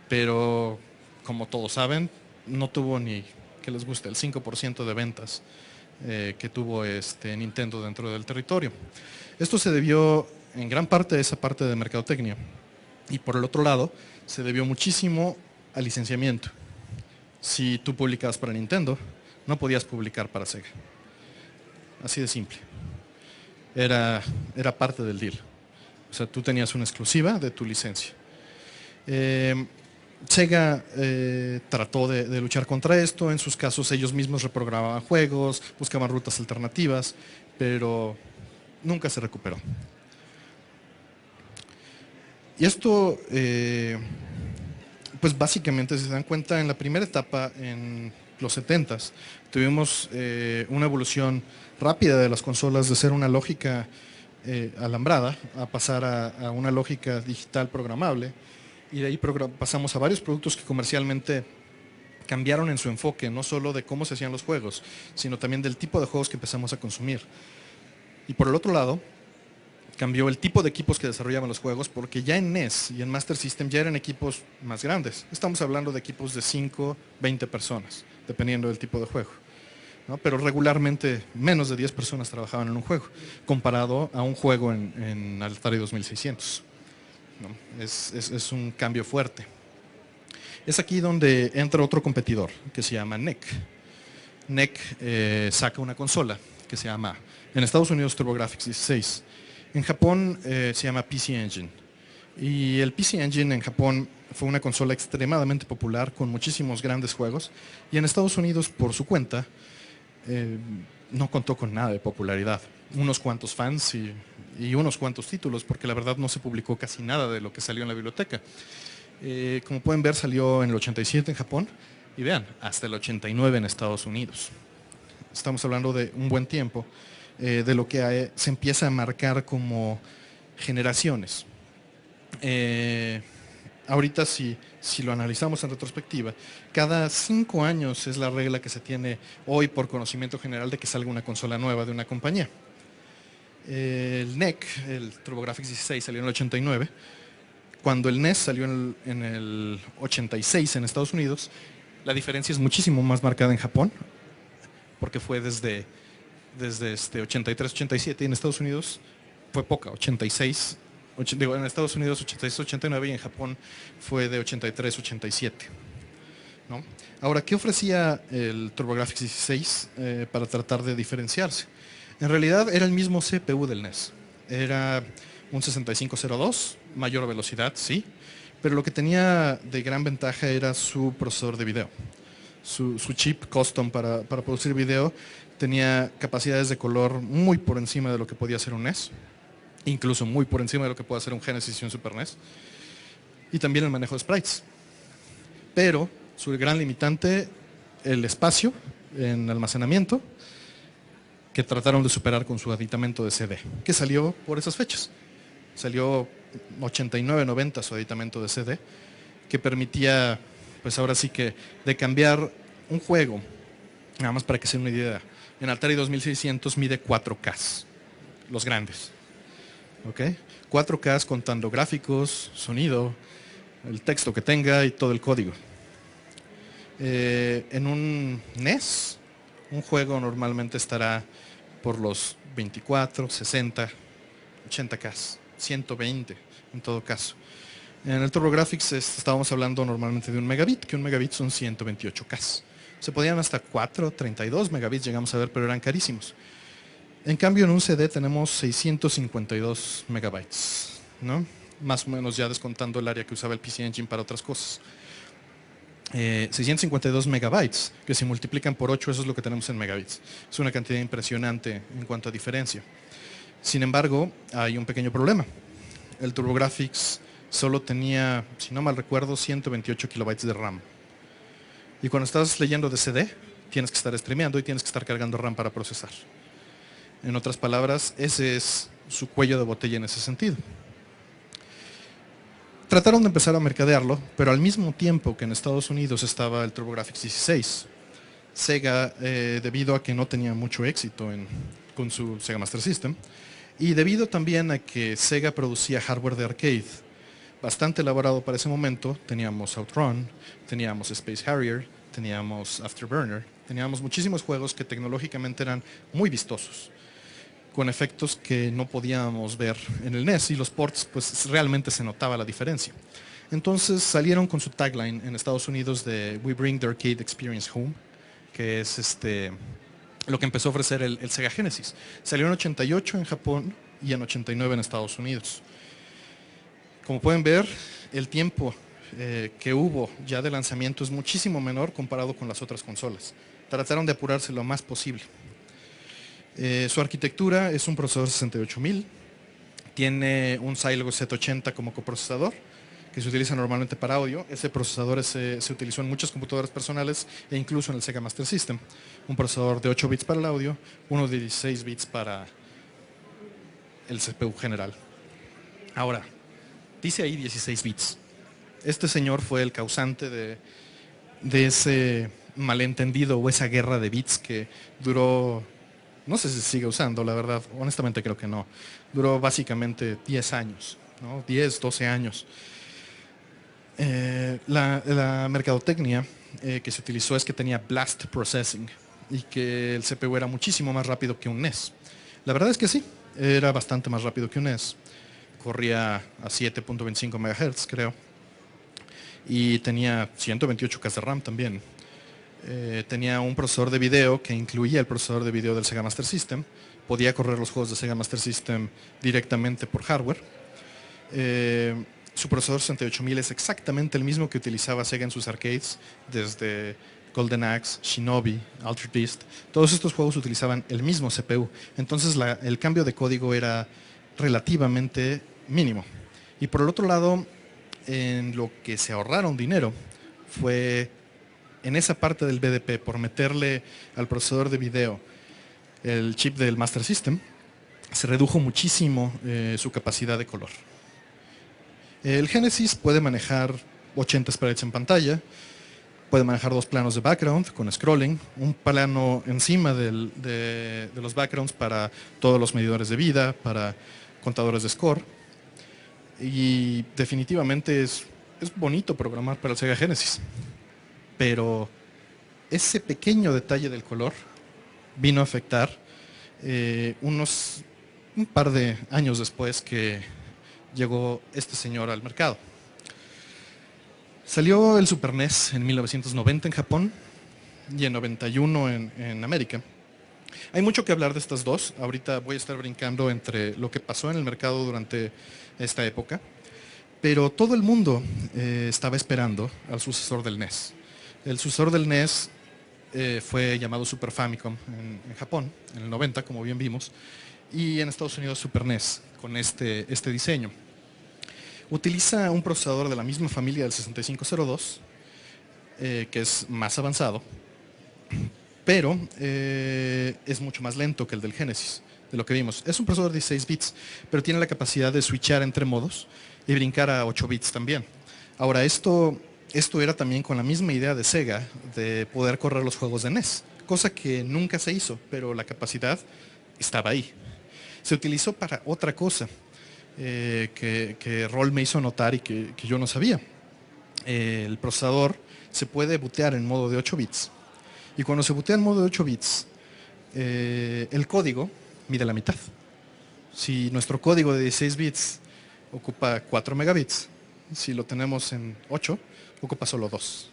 pero como todos saben, no tuvo ni, que les guste, el 5% de ventas que tuvo Nintendo dentro del territorio. Esto se debió en gran parte a esa parte de mercadotecnia y por el otro lado se debió muchísimo al licenciamiento. Si tú publicabas para Nintendo, no podías publicar para Sega. Así de simple. Era parte del deal. O sea, tú tenías una exclusiva de tu licencia. Sega trató de luchar contra esto. En sus casos ellos mismos reprogramaban juegos, buscaban rutas alternativas, pero nunca se recuperó. Y esto... pues básicamente, si se dan cuenta, en la primera etapa, en los 70s, tuvimos una evolución rápida de las consolas de ser una lógica alambrada a pasar a una lógica digital programable, y de ahí pasamos a varios productos que comercialmente cambiaron en su enfoque, no solo de cómo se hacían los juegos, sino también del tipo de juegos que empezamos a consumir. Y por el otro lado, cambió el tipo de equipos que desarrollaban los juegos, porque ya en NES y en Master System ya eran equipos más grandes. Estamos hablando de equipos de 5, 20 personas, dependiendo del tipo de juego, ¿no? Pero regularmente menos de 10 personas trabajaban en un juego, comparado a un juego en Atari 2600, ¿no? Es un cambio fuerte. Es aquí donde entra otro competidor, que se llama NEC. NEC saca una consola que se llama, en Estados Unidos, TurboGrafx 16. En Japón se llama PC Engine, y el PC Engine en Japón fue una consola extremadamente popular con muchísimos grandes juegos, y en Estados Unidos por su cuenta no contó con nada de popularidad, unos cuantos fans y y unos cuantos títulos, porque la verdad no se publicó casi nada de lo que salió en la biblioteca. Como pueden ver, salió en el 87 en Japón y vean, hasta el 89 en Estados Unidos. Estamos hablando de un buen tiempo, de lo que se empieza a marcar como generaciones. Ahorita si lo analizamos en retrospectiva, cada 5 años es la regla que se tiene hoy por conocimiento general de que salga una consola nueva de una compañía. El NEC, el TurboGrafx 16, salió en el 89. Cuando el NES salió en el 86 en Estados Unidos, la diferencia es muchísimo más marcada en Japón, porque fue desde 83-87 y en Estados Unidos fue poca, 86, en Estados Unidos 86-89 y en Japón fue de 83-87. ¿No? Ahora, ¿qué ofrecía el TurboGrafx 16 para tratar de diferenciarse? En realidad era el mismo CPU del NES. Era un 6502, mayor velocidad, sí, pero lo que tenía de gran ventaja era su procesador de video. Su chip custom para producir video tenía capacidades de color muy por encima de lo que podía hacer un NES, incluso muy por encima de lo que puede hacer un Genesis y un Super NES, y también el manejo de sprites. Pero su gran limitante, el espacio en almacenamiento, que trataron de superar con su aditamento de CD, que salió por esas fechas. Salió 89-90 su aditamento de CD, que permitía, pues ahora sí que, de cambiar un juego, nada más para que se den una idea, en Atari 2600 mide 4K, los grandes. ¿Ok? 4K contando gráficos, sonido, el texto que tenga y todo el código. En un NES, un juego normalmente estará por los 24, 60, 80K, 120 en todo caso. En el TurboGrafx estábamos hablando normalmente de 1 megabit, que 1 megabit son 128K. Se podían hasta 4, 32 megabits, llegamos a ver, pero eran carísimos. En cambio, en un CD tenemos 652 megabytes, ¿no? Más o menos ya descontando el área que usaba el PC Engine para otras cosas. 652 megabytes, que si multiplican por 8, eso es lo que tenemos en megabits. Es una cantidad impresionante en cuanto a diferencia. Sin embargo, hay un pequeño problema. El TurboGrafx solo tenía, si no mal recuerdo, 128 kilobytes de RAM. Y cuando estás leyendo de CD, tienes que estar streameando y tienes que estar cargando RAM para procesar. En otras palabras, ese es su cuello de botella en ese sentido. Trataron de empezar a mercadearlo, pero al mismo tiempo que en Estados Unidos estaba el TurboGrafx 16, Sega, debido a que no tenía mucho éxito con su Sega Master System, y debido también a que Sega producía hardware de arcade bastante elaborado para ese momento, teníamos OutRun, teníamos Space Harrier, teníamos Afterburner, teníamos muchísimos juegos que tecnológicamente eran muy vistosos, con efectos que no podíamos ver en el NES, y los ports pues realmente se notaba la diferencia. Entonces salieron con su tagline en Estados Unidos de We Bring the Arcade Experience Home, que es lo que empezó a ofrecer el Sega Genesis. Salió en 88 en Japón y en 89 en Estados Unidos. Como pueden ver, el tiempo que hubo ya de lanzamiento es muchísimo menor comparado con las otras consolas. Trataron de apurarse lo más posible. Su arquitectura es un procesador 68000, tiene un Zylogo Z80 como coprocesador, que se utiliza normalmente para audio. Ese procesador se utilizó en muchas computadoras personales e incluso en el Sega Master System. Un procesador de 8 bits para el audio, uno de 16 bits para el CPU general. Ahora, dice ahí 16 bits. Este señor fue el causante de ese malentendido o esa guerra de bits que duró, no sé si se sigue usando, la verdad, honestamente creo que no. Duró básicamente 10 años, ¿no? 10, 12 años. La mercadotecnia que se utilizó es que tenía blast processing y que el CPU era muchísimo más rápido que un NES. La verdad es que sí, era bastante más rápido que un NES. Corría a 7.25 MHz, creo. Y tenía 128K de RAM también. Tenía un procesador de video que incluía el procesador de video del Sega Master System. Podía correr los juegos de Sega Master System directamente por hardware. Su procesador 68000 es exactamente el mismo que utilizaba Sega en sus arcades, desde Golden Axe, Shinobi, Altered Beast. Todos estos juegos utilizaban el mismo CPU. Entonces el cambio de código era relativamente mínimo. Y por el otro lado, en lo que se ahorraron dinero fue en esa parte del BDP por meterle al procesador de video el chip del Master System, se redujo muchísimo su capacidad de color. El Genesis puede manejar 80 sprites en pantalla, puede manejar 2 planos de background con scrolling, un plano encima de los backgrounds para todos los medidores de vida, para contadores de score. Y definitivamente es bonito programar para el Sega Genesis. Pero ese pequeño detalle del color vino a afectar un par de años después que llegó este señor al mercado. Salió el Super NES en 1990 en Japón y en 91 en América. Hay mucho que hablar de estas dos. Ahorita voy a estar brincando entre lo que pasó en el mercado durante esta época, pero todo el mundo estaba esperando al sucesor del NES. El sucesor del NES fue llamado Super Famicom en Japón, en el 90, como bien vimos, y en Estados Unidos Super NES, con este diseño. Utiliza un procesador de la misma familia del 6502, que es más avanzado, pero es mucho más lento que el del Genesis, de lo que vimos. Es un procesador de 16 bits, pero tiene la capacidad de switchar entre modos y brincar a 8 bits también. Ahora, esto era también con la misma idea de Sega de poder correr los juegos de NES, cosa que nunca se hizo, pero la capacidad estaba ahí. Se utilizó para otra cosa que Roll me hizo notar y que yo no sabía. El procesador se puede bootear en modo de 8 bits. Y cuando se bootea en modo de 8 bits, el código mide la mitad. Si nuestro código de 16 bits ocupa 4 megabits, si lo tenemos en 8, ocupa solo 2.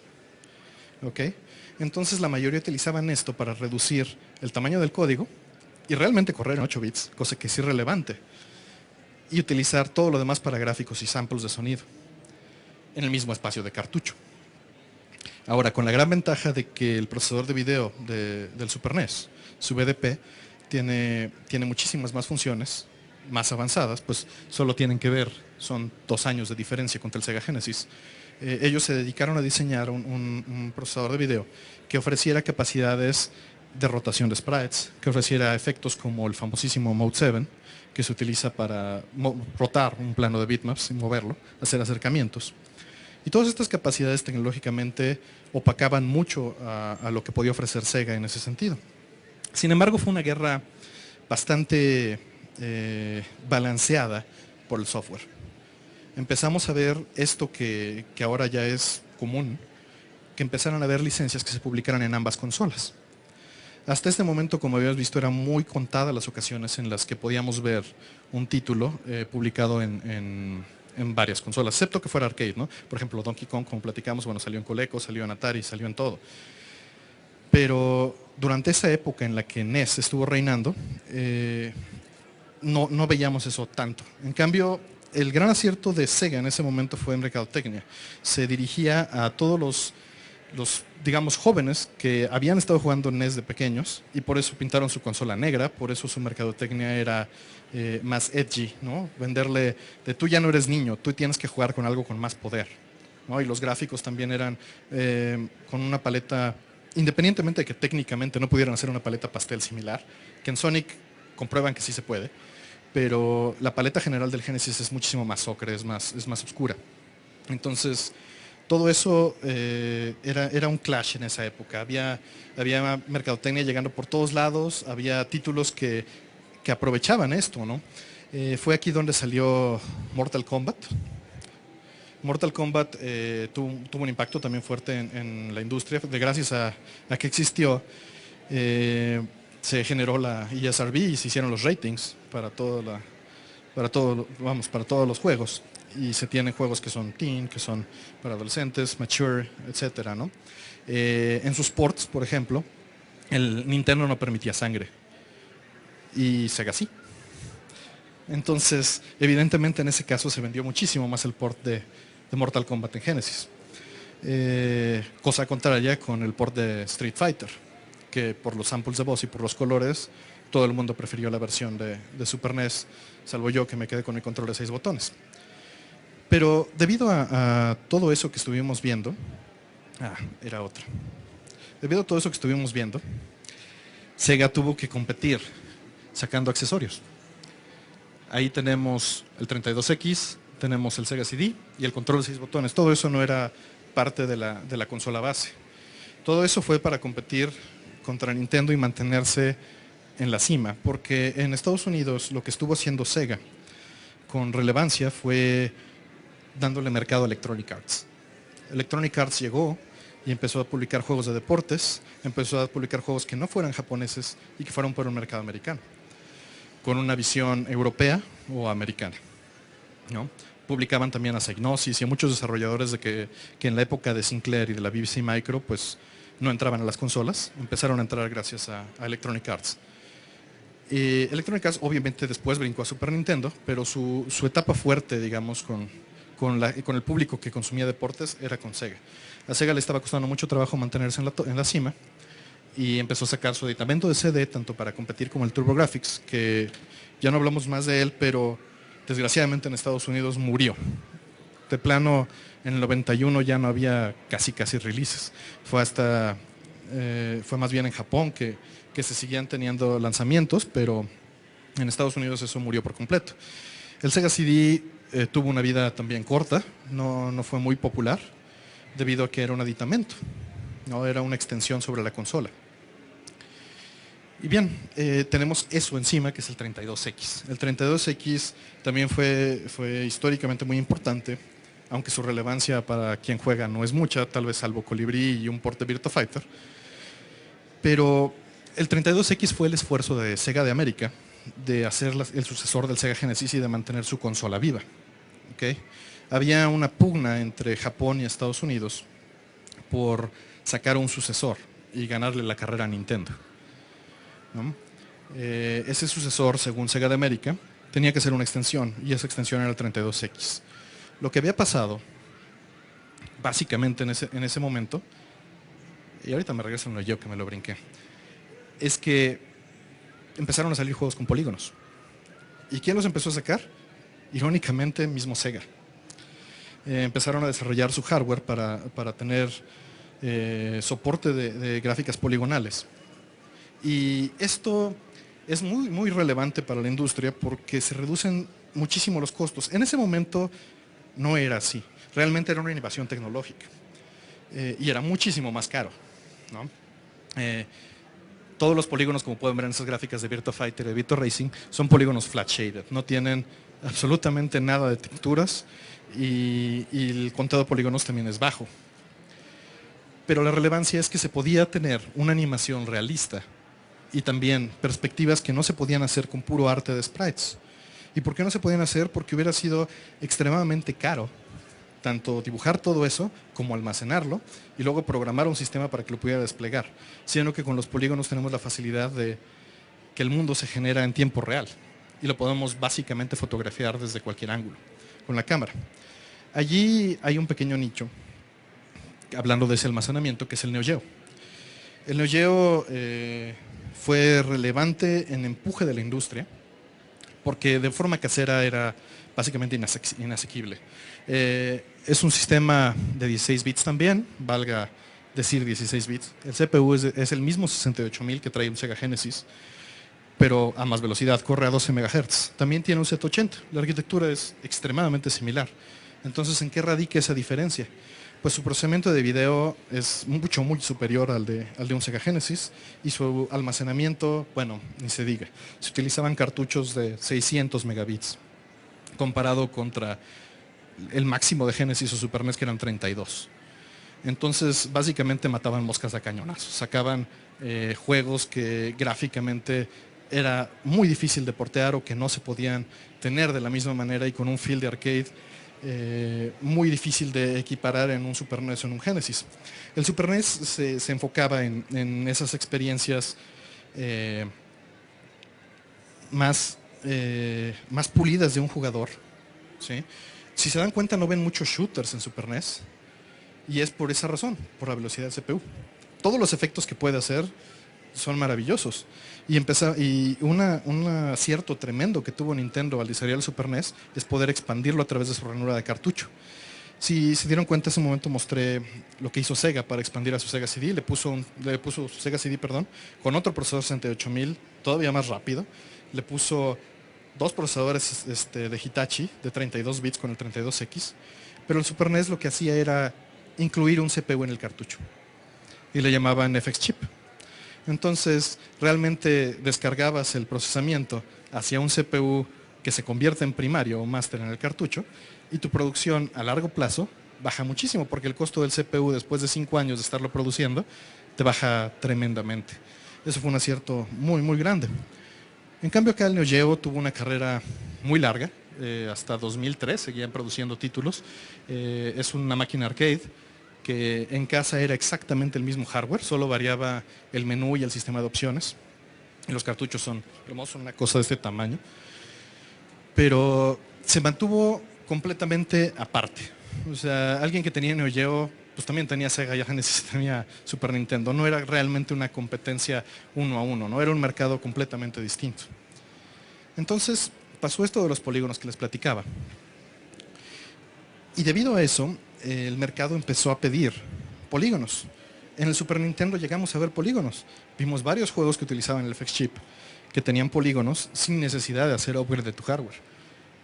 ¿Ok? Entonces la mayoría utilizaban esto para reducir el tamaño del código y realmente correr en 8 bits, cosa que es irrelevante. Y utilizar todo lo demás para gráficos y samples de sonido en el mismo espacio de cartucho. Ahora, con la gran ventaja de que el procesador de video del Super NES, su BDP, tiene muchísimas más funciones, más avanzadas, pues solo tienen que ver, son 2 años de diferencia contra el Sega Genesis. Ellos se dedicaron a diseñar un procesador de video que ofreciera capacidades de rotación de sprites, que ofreciera efectos como el famosísimo Mode 7, que se utiliza para rotar un plano de bitmaps y moverlo, hacer acercamientos. Y todas estas capacidades tecnológicamente opacaban mucho a lo que podía ofrecer Sega en ese sentido. Sin embargo, fue una guerra bastante balanceada por el software. Empezamos a ver esto que ahora ya es común, que empezaron a haber licencias que se publicaran en ambas consolas. Hasta este momento, como habíamos visto, eran muy contadas las ocasiones en las que podíamos ver un título publicado en varias consolas, excepto que fuera arcade, ¿no? Por ejemplo, Donkey Kong, como platicamos, bueno, salió en Coleco, salió en Atari, salió en todo. Pero durante esa época en la que NES estuvo reinando, no veíamos eso tanto. En cambio, el gran acierto de Sega en ese momento fue en mercadotecnia. Se dirigía a todos los digamos, jóvenes que habían estado jugando NES de pequeños y por eso pintaron su consola negra, por eso su mercadotecnia era más edgy, ¿no? Venderle de tú ya no eres niño, tú tienes que jugar con algo con más poder, ¿no? Y los gráficos también eran con una paleta, independientemente de que técnicamente no pudieran hacer una paleta pastel similar, que en Sonic comprueban que sí se puede, pero la paleta general del Genesis es muchísimo más ocre, es más oscura. Entonces, todo eso era un clash en esa época. Había mercadotecnia llegando por todos lados, había títulos que aprovechaban esto, ¿no? Fue aquí donde salió Mortal Kombat. Mortal Kombat tuvo un impacto también fuerte en la industria. Gracias a que existió, se generó la ESRB y se hicieron los ratings para todos los juegos. Y se tienen juegos que son teen, que son para adolescentes, mature, etcétera, ¿no? En sus ports, por ejemplo, el Nintendo no permitía sangre y Sega sí. Entonces, evidentemente en ese caso se vendió muchísimo más el port de Mortal Kombat en Genesis. Cosa contraria con el port de Street Fighter, que por los samples de voz y por los colores todo el mundo prefirió la versión de Super NES, salvo yo que me quedé con mi control de 6 botones. Pero debido a todo eso que estuvimos viendo, era otra. Debido a todo eso que estuvimos viendo, Sega tuvo que competir sacando accesorios. Ahí tenemos el 32X, tenemos el Sega CD y el control de 6 botones. Todo eso no era parte de la consola base. Todo eso fue para competir contra Nintendo y mantenerse en la cima, porque en Estados Unidos lo que estuvo haciendo Sega con relevancia fue dándole mercado a Electronic Arts. Electronic Arts llegó y empezó a publicar juegos de deportes, empezó a publicar juegos que no fueran japoneses y que fueran por un mercado americano, con una visión europea o americana, ¿no? Publicaban también a Psygnosis y a muchos desarrolladores que en la época de Sinclair y de la BBC Micro pues no entraban a las consolas, empezaron a entrar gracias a Electronic Arts. Electronic Arts obviamente después brincó a Super Nintendo, pero su etapa fuerte, digamos, con el público que consumía deportes era con Sega. A Sega le estaba costando mucho trabajo mantenerse en la cima y empezó a sacar su aditamento de CD tanto para competir como el TurboGrafx, que ya no hablamos más de él, pero desgraciadamente en Estados Unidos murió. De plano, en el 91 ya no había casi releases. Fue más bien en Japón que se seguían teniendo lanzamientos, pero en Estados Unidos eso murió por completo. El Sega CD tuvo una vida también corta, no fue muy popular, debido a que era un aditamento, no era una extensión sobre la consola. Y bien, tenemos eso encima, que es el 32X. El 32X también fue históricamente muy importante, aunque su relevancia para quien juega no es mucha, tal vez salvo Colibrí y un port de Virtua Fighter. Pero el 32X fue el esfuerzo de Sega de América de hacer el sucesor del Sega Genesis y de mantener su consola viva. ¿Okay? Había una pugna entre Japón y Estados Unidos por sacar un sucesor y ganarle la carrera a Nintendo, ¿no? Ese sucesor, según Sega de América, tenía que ser una extensión, y esa extensión era el 32X. Lo que había pasado, básicamente en ese momento, y ahorita me regreso en lo yo que me lo brinqué, es que empezaron a salir juegos con polígonos. ¿Y quién los empezó a sacar? Irónicamente, mismo Sega. Empezaron a desarrollar su hardware para tener soporte de gráficas poligonales. Y esto es muy relevante para la industria porque se reducen muchísimo los costos. En ese momento no era así. Realmente era una innovación tecnológica. Y era muchísimo más caro, ¿no? Todos los polígonos, como pueden ver en esas gráficas de Virtua Fighter y de Virtua Racing, son polígonos flat shaded. No tienen absolutamente nada de texturas y el conteo de polígonos también es bajo. Pero la relevancia es que se podía tener una animación realista y también perspectivas que no se podían hacer con puro arte de sprites. ¿Y por qué no se podían hacer? Porque hubiera sido extremadamente caro tanto dibujar todo eso como almacenarlo y luego programar un sistema para que lo pudiera desplegar, siendo que con los polígonos tenemos la facilidad de que el mundo se genera en tiempo real y lo podemos básicamente fotografiar desde cualquier ángulo con la cámara. Allí hay un pequeño nicho, hablando de ese almacenamiento, que es el Neo Geo. El Neo Geo fue relevante en empuje de la industria porque de forma casera era básicamente inasequible. Es un sistema de 16 bits también, valga decir 16 bits. El CPU es el mismo 68000 que trae un Sega Genesis, pero a más velocidad, corre a 12 MHz. También tiene un Z80, la arquitectura es extremadamente similar. Entonces, ¿en qué radica esa diferencia? Pues su procesamiento de video es muy superior al de un Sega Genesis y su almacenamiento, bueno, ni se diga. Se utilizaban cartuchos de 600 megabits comparado contra el máximo de Genesis o Super NES, que eran 32. Entonces, básicamente mataban moscas a cañonazos. Sacaban juegos que gráficamente era muy difícil de portear o que no se podían tener de la misma manera y con un feel de arcade muy difícil de equiparar en un Super NES o en un Genesis. El Super NES se enfocaba en esas experiencias más pulidas de un jugador, ¿sí? Si se dan cuenta, no ven muchos shooters en Super NES y es por esa razón, por la velocidad del CPU. Todos los efectos que puede hacer son maravillosos. Y un acierto tremendo que tuvo Nintendo al diseñar el Super NES es poder expandirlo a través de su ranura de cartucho. Si se dieron cuenta, en ese momento mostré lo que hizo Sega para expandir a su Sega CD. Le puso su Sega CD, perdón, con otro procesador 68000, todavía más rápido. Le puso dos procesadores de Hitachi de 32 bits con el 32X. Pero el Super NES lo que hacía era incluir un CPU en el cartucho. Y le llamaban FX Chip. Entonces, realmente descargabas el procesamiento hacia un CPU que se convierte en primario o máster en el cartucho, y tu producción a largo plazo baja muchísimo, porque el costo del CPU después de 5 años de estarlo produciendo te baja tremendamente. Eso fue un acierto muy, muy grande. En cambio, acá el Neo Geo tuvo una carrera muy larga, hasta 2003 seguían produciendo títulos. Es una máquina arcade que en casa era exactamente el mismo hardware, solo variaba el menú y el sistema de opciones. Y los cartuchos son hermosos, una cosa de este tamaño. Pero se mantuvo completamente aparte. O sea, alguien que tenía Neo Geo, pues también tenía Sega, ya tenía Super Nintendo. No era realmente una competencia 1 a 1, ¿no? Era un mercado completamente distinto. Entonces, pasó esto de los polígonos que les platicaba. Y debido a eso, el mercado empezó a pedir polígonos. En el Super Nintendo llegamos a ver polígonos. Vimos varios juegos que utilizaban el FX Chip, que tenían polígonos sin necesidad de hacer upgrade de tu hardware.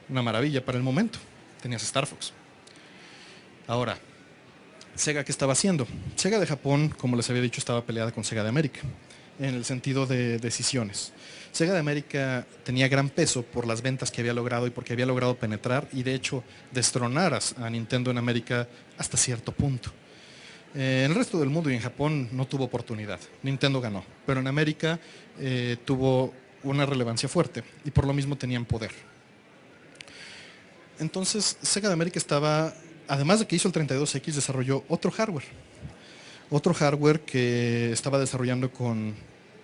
Una maravilla para el momento. Tenías Star Fox. Ahora, Sega, ¿qué estaba haciendo? Sega de Japón, como les había dicho, estaba peleada con Sega de América, en el sentido de decisiones. Sega de América tenía gran peso por las ventas que había logrado y porque había logrado penetrar y de hecho destronar a Nintendo en América hasta cierto punto. En el resto del mundo y en Japón no tuvo oportunidad. Nintendo ganó, pero en América tuvo una relevancia fuerte y por lo mismo tenían poder. Entonces Sega de América estaba, además de que hizo el 32X, desarrolló otro hardware. Otro hardware que estaba desarrollando con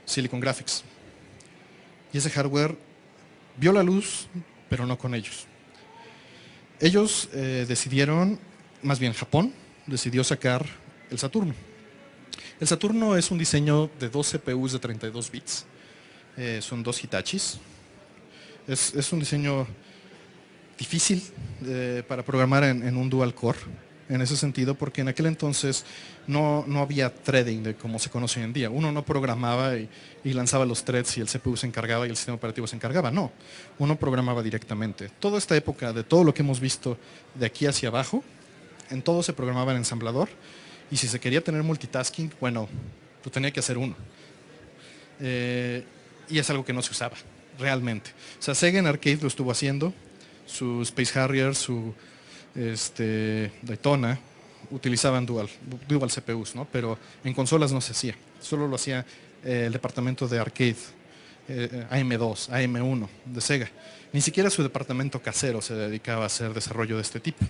Silicon Graphics. Y ese hardware vio la luz, pero no con ellos. Ellos decidieron, más bien Japón, decidió sacar el Saturno. El Saturno es un diseño de 2 CPUs de 32 bits. Son 2 Hitachis. Es un diseño difícil para programar en un dual core, en ese sentido, porque en aquel entonces no había threading de como se conoce hoy en día. Uno no programaba y lanzaba los threads y el CPU se encargaba y el sistema operativo se encargaba. No, uno programaba directamente. Toda esta época de todo lo que hemos visto de aquí hacia abajo, en todo se programaba en ensamblador, y si se quería tener multitasking, bueno, lo tenía que hacer uno. Y es algo que no se usaba, realmente. O sea, Sega en arcade lo estuvo haciendo, su Space Harrier, su Daytona, utilizaban dual CPUs, ¿no? Pero en consolas no se hacía, solo lo hacía el departamento de arcade, AM2, AM1 de Sega. Ni siquiera su departamento casero se dedicaba a hacer desarrollo de este tipo.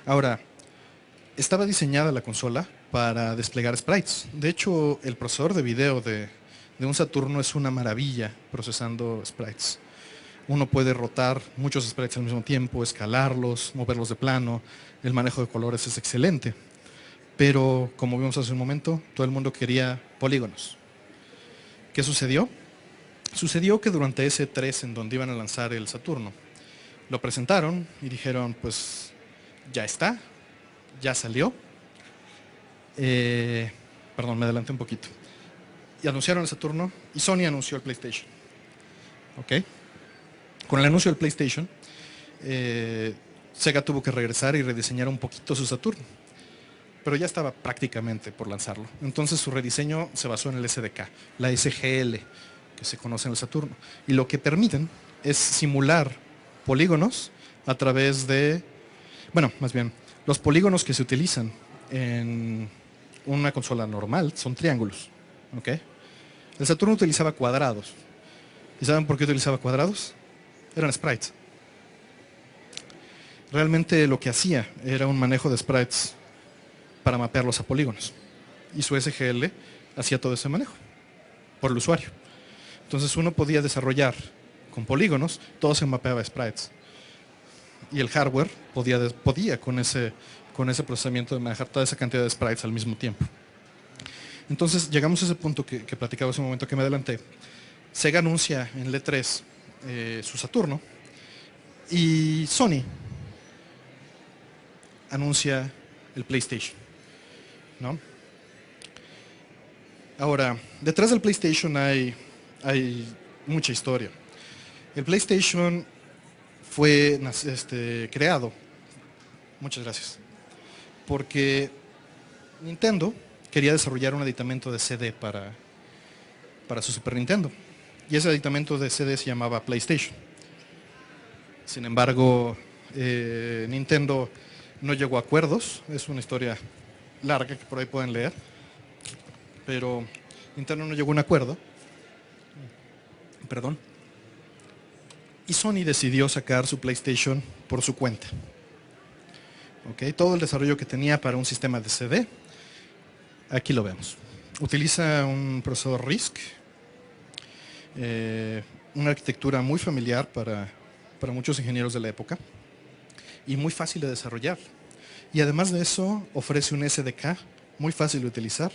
Ahora, estaba diseñada la consola para desplegar sprites. De hecho, el procesador de video de un Saturno es una maravilla procesando sprites. Uno puede rotar muchos sprites al mismo tiempo, escalarlos, moverlos de plano. El manejo de colores es excelente. Pero, como vimos hace un momento, todo el mundo quería polígonos. ¿Qué sucedió? Sucedió que durante ese E3 en donde iban a lanzar el Saturno, lo presentaron y dijeron, pues, ya está, ya salió. Perdón, me adelanté un poquito. Y anunciaron el Saturno y Sony anunció el PlayStation. ¿Ok? Con el anuncio del PlayStation, Sega tuvo que regresar y rediseñar un poquito su Saturno, pero ya estaba prácticamente por lanzarlo. Entonces su rediseño se basó en el SDK, la SGL, que se conoce en el Saturno. Y lo que permiten es simular polígonos a través de, bueno, más bien, los polígonos que se utilizan en una consola normal son triángulos. ¿Ok? El Saturno utilizaba cuadrados. ¿Y saben por qué utilizaba cuadrados? Eran sprites. Realmente lo que hacía era un manejo de sprites para mapearlos a polígonos. Y su SGL hacía todo ese manejo por el usuario. Entonces uno podía desarrollar con polígonos, todo se mapeaba a sprites. Y el hardware podía con ese procesamiento de manejar toda esa cantidad de sprites al mismo tiempo. Entonces llegamos a ese punto que platicaba hace un momento que me adelanté. Sega anuncia en el E3 su Saturno y Sony anuncia el PlayStation, ¿no? Ahora, detrás del PlayStation hay mucha historia. El PlayStation fue creado, muchas gracias, porque Nintendo quería desarrollar un aditamento de CD para su Super Nintendo. Y ese aditamento de CD se llamaba PlayStation. Sin embargo, Nintendo no llegó a acuerdos. Es una historia larga que por ahí pueden leer. Pero Nintendo no llegó a un acuerdo. Perdón. Y Sony decidió sacar su PlayStation por su cuenta. ¿Okay? Todo el desarrollo que tenía para un sistema de CD, aquí lo vemos. Utiliza un procesador RISC, una arquitectura muy familiar para muchos ingenieros de la época y muy fácil de desarrollar. Y además de eso, ofrece un SDK muy fácil de utilizar,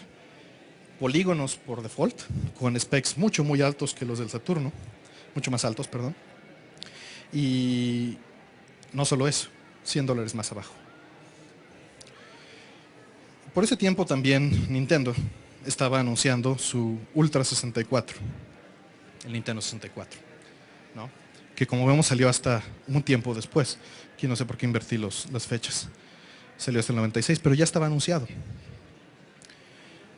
polígonos por default, con specs muy altos que los del Saturno, mucho más altos, perdón. Y no solo eso, $100 más abajo. Por ese tiempo también Nintendo estaba anunciando su Ultra 64, el Nintendo 64, ¿no? Que como vemos salió hasta un tiempo después. Aquí no sé por qué invertí las fechas. Salió hasta el 96, pero ya estaba anunciado.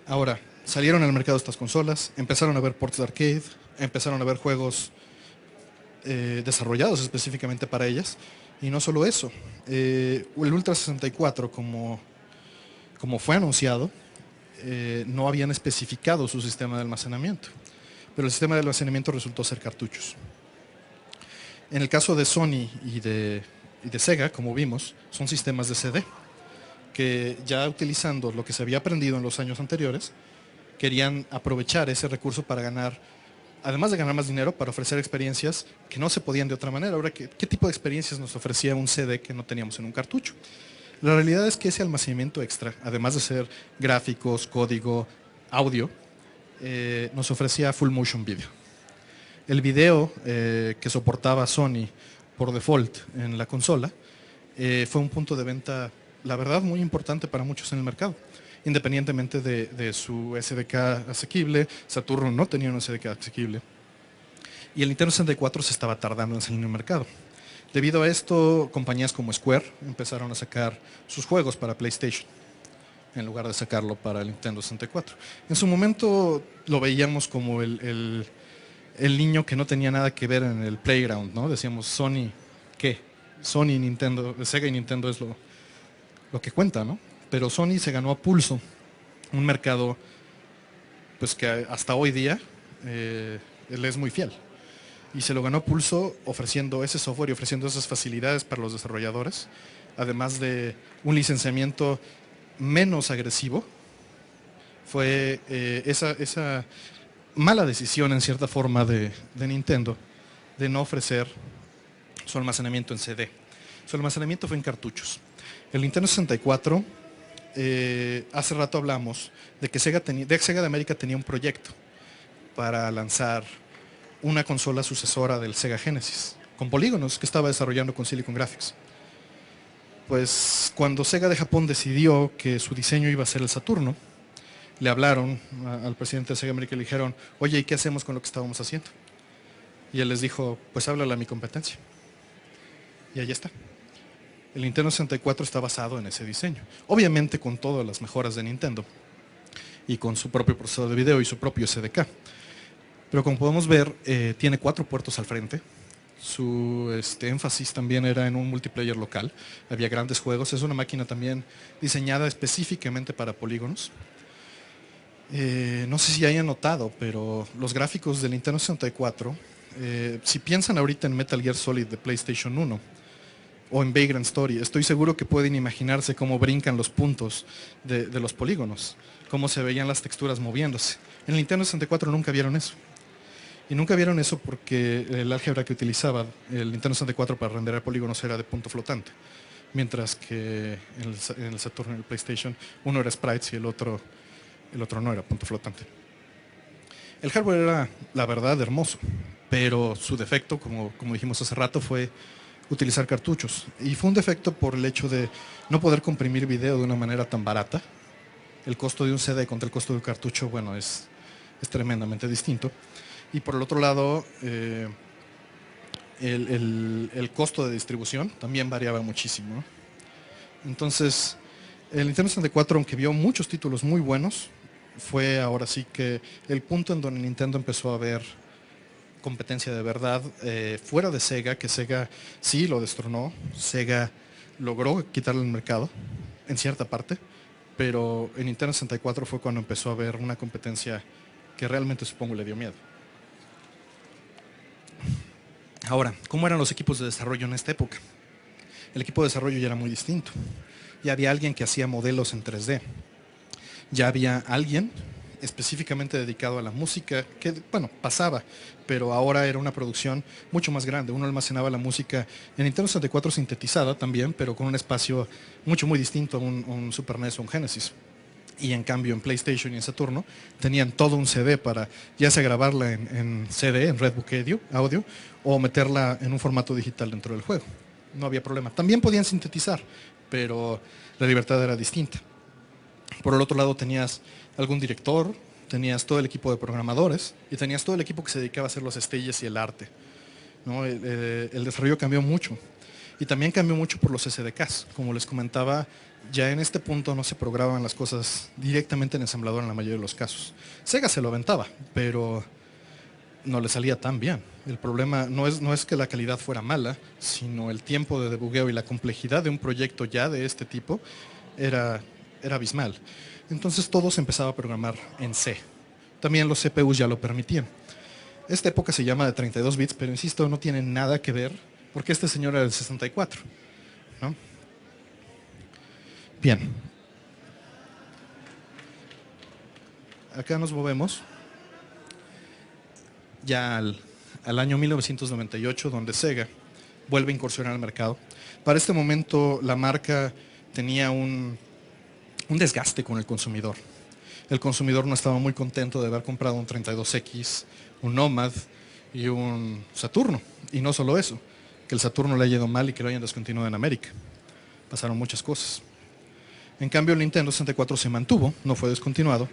Ahora, salieron al mercado estas consolas, empezaron a ver ports de arcade, empezaron a ver juegos desarrollados específicamente para ellas. Y no solo eso, el Ultra 64, como fue anunciado, no habían especificado su sistema de almacenamiento, pero el sistema de almacenamiento resultó ser cartuchos. En el caso de Sony y de Sega, como vimos, son sistemas de CD, que ya utilizando lo que se había aprendido en los años anteriores, querían aprovechar ese recurso para ganar, además de ganar más dinero, para ofrecer experiencias que no se podían de otra manera. Ahora, ¿qué tipo de experiencias nos ofrecía un CD que no teníamos en un cartucho? La realidad es que ese almacenamiento extra, además de ser gráficos, código, audio, nos ofrecía full motion video. El video que soportaba Sony por default en la consola fue un punto de venta, la verdad, muy importante para muchos en el mercado. Independientemente de su SDK asequible, Saturno no tenía un SDK asequible. Y el Nintendo 64 se estaba tardando en salir en el mercado. Debido a esto, compañías como Square empezaron a sacar sus juegos para PlayStation, en lugar de sacarlo para el Nintendo 64. En su momento lo veíamos como el niño que no tenía nada que ver en el playground, ¿no? Decíamos, Sony, ¿qué? Sony, Nintendo, Sega y Nintendo es lo que cuenta, ¿no? Pero Sony se ganó a pulso un mercado pues que hasta hoy día él es muy fiel. Y se lo ganó a pulso ofreciendo ese software y ofreciendo esas facilidades para los desarrolladores, además de un licenciamiento menos agresivo. Fue esa mala decisión en cierta forma de Nintendo de no ofrecer su almacenamiento en CD. Su almacenamiento fue en cartuchos. El Nintendo 64, hace rato hablamos de que Sega de América tenía un proyecto para lanzar una consola sucesora del Sega Genesis, con polígonos, que estaba desarrollando con Silicon Graphics. Pues cuando Sega de Japón decidió que su diseño iba a ser el Saturno, le hablaron al presidente de Sega América y le dijeron, oye, ¿y qué hacemos con lo que estábamos haciendo? Y él les dijo, pues háblale a mi competencia. Y ahí está. El Nintendo 64 está basado en ese diseño. Obviamente con todas las mejoras de Nintendo y con su propio procesador de video y su propio SDK. Pero como podemos ver, tiene 4 puertos al frente. Su énfasis también era en un multiplayer local. Había grandes juegos. Es una máquina también diseñada específicamente para polígonos. No sé si hayan notado, pero los gráficos del Nintendo 64, si piensan ahorita en Metal Gear Solid de PlayStation 1 o en Vagrant Story, estoy seguro que pueden imaginarse cómo brincan los puntos de los polígonos, cómo se veían las texturas moviéndose. En el Nintendo 64 nunca vieron eso. Y nunca vieron eso porque el álgebra que utilizaba el Nintendo 64 para renderar polígonos era de punto flotante. Mientras que en el Saturn y el PlayStation, uno era sprites y el otro el otro no, era punto flotante. El hardware era, la verdad, hermoso, pero su defecto, como dijimos hace rato, fue utilizar cartuchos. Y fue un defecto por el hecho de no poder comprimir video de una manera tan barata. El costo de un CD contra el costo de un cartucho, bueno, es tremendamente distinto. Y por el otro lado, el costo de distribución también variaba muchísimo. Entonces, el Nintendo 64, aunque vio muchos títulos muy buenos, fue ahora sí que el punto en donde Nintendo empezó a ver competencia de verdad fuera de Sega, que Sega sí lo destronó. Sega logró quitarle el mercado en cierta parte, pero en Nintendo 64 fue cuando empezó a haber una competencia que realmente supongo le dio miedo. Ahora, ¿cómo eran los equipos de desarrollo en esta época? El equipo de desarrollo ya era muy distinto. Ya había alguien que hacía modelos en 3D. Ya había alguien específicamente dedicado a la música, que, bueno, pasaba, pero ahora era una producción mucho más grande. Uno almacenaba la música en Nintendo 64 sintetizada también, pero con un espacio muy distinto a un Super NES o un Genesis. Y en cambio en PlayStation y en Saturno tenían todo un CD para ya sea grabarla en CD, en Redbook Audio, o meterla en un formato digital dentro del juego. No había problema. También podían sintetizar, pero la libertad era distinta. Por el otro lado tenías algún director, tenías todo el equipo de programadores y tenías todo el equipo que se dedicaba a hacer los stages y el arte, ¿no? El desarrollo cambió mucho. Y también cambió mucho por los SDKs. Como les comentaba, ya en este punto no se programaban las cosas directamente en ensamblador en la mayoría de los casos. Sega se lo aventaba, pero no le salía tan bien. El problema no es que la calidad fuera mala, sino el tiempo de debugueo y la complejidad de un proyecto ya de este tipo era abismal. Entonces todo se empezaba a programar en C. También los CPUs ya lo permitían. Esta época se llama de 32 bits, pero insisto, no tiene nada que ver, porque este señor era del 64, ¿no? Bien. Acá nos movemos ya al año 1998, donde Sega vuelve a incursionar al mercado. Para este momento la marca tenía un desgaste con el consumidor. El consumidor no estaba muy contento de haber comprado un 32X, un Nomad y un Saturno. Y no solo eso, que el Saturno le haya ido mal y que lo hayan descontinuado en América. Pasaron muchas cosas. En cambio, el Nintendo 64 se mantuvo, no fue descontinuado,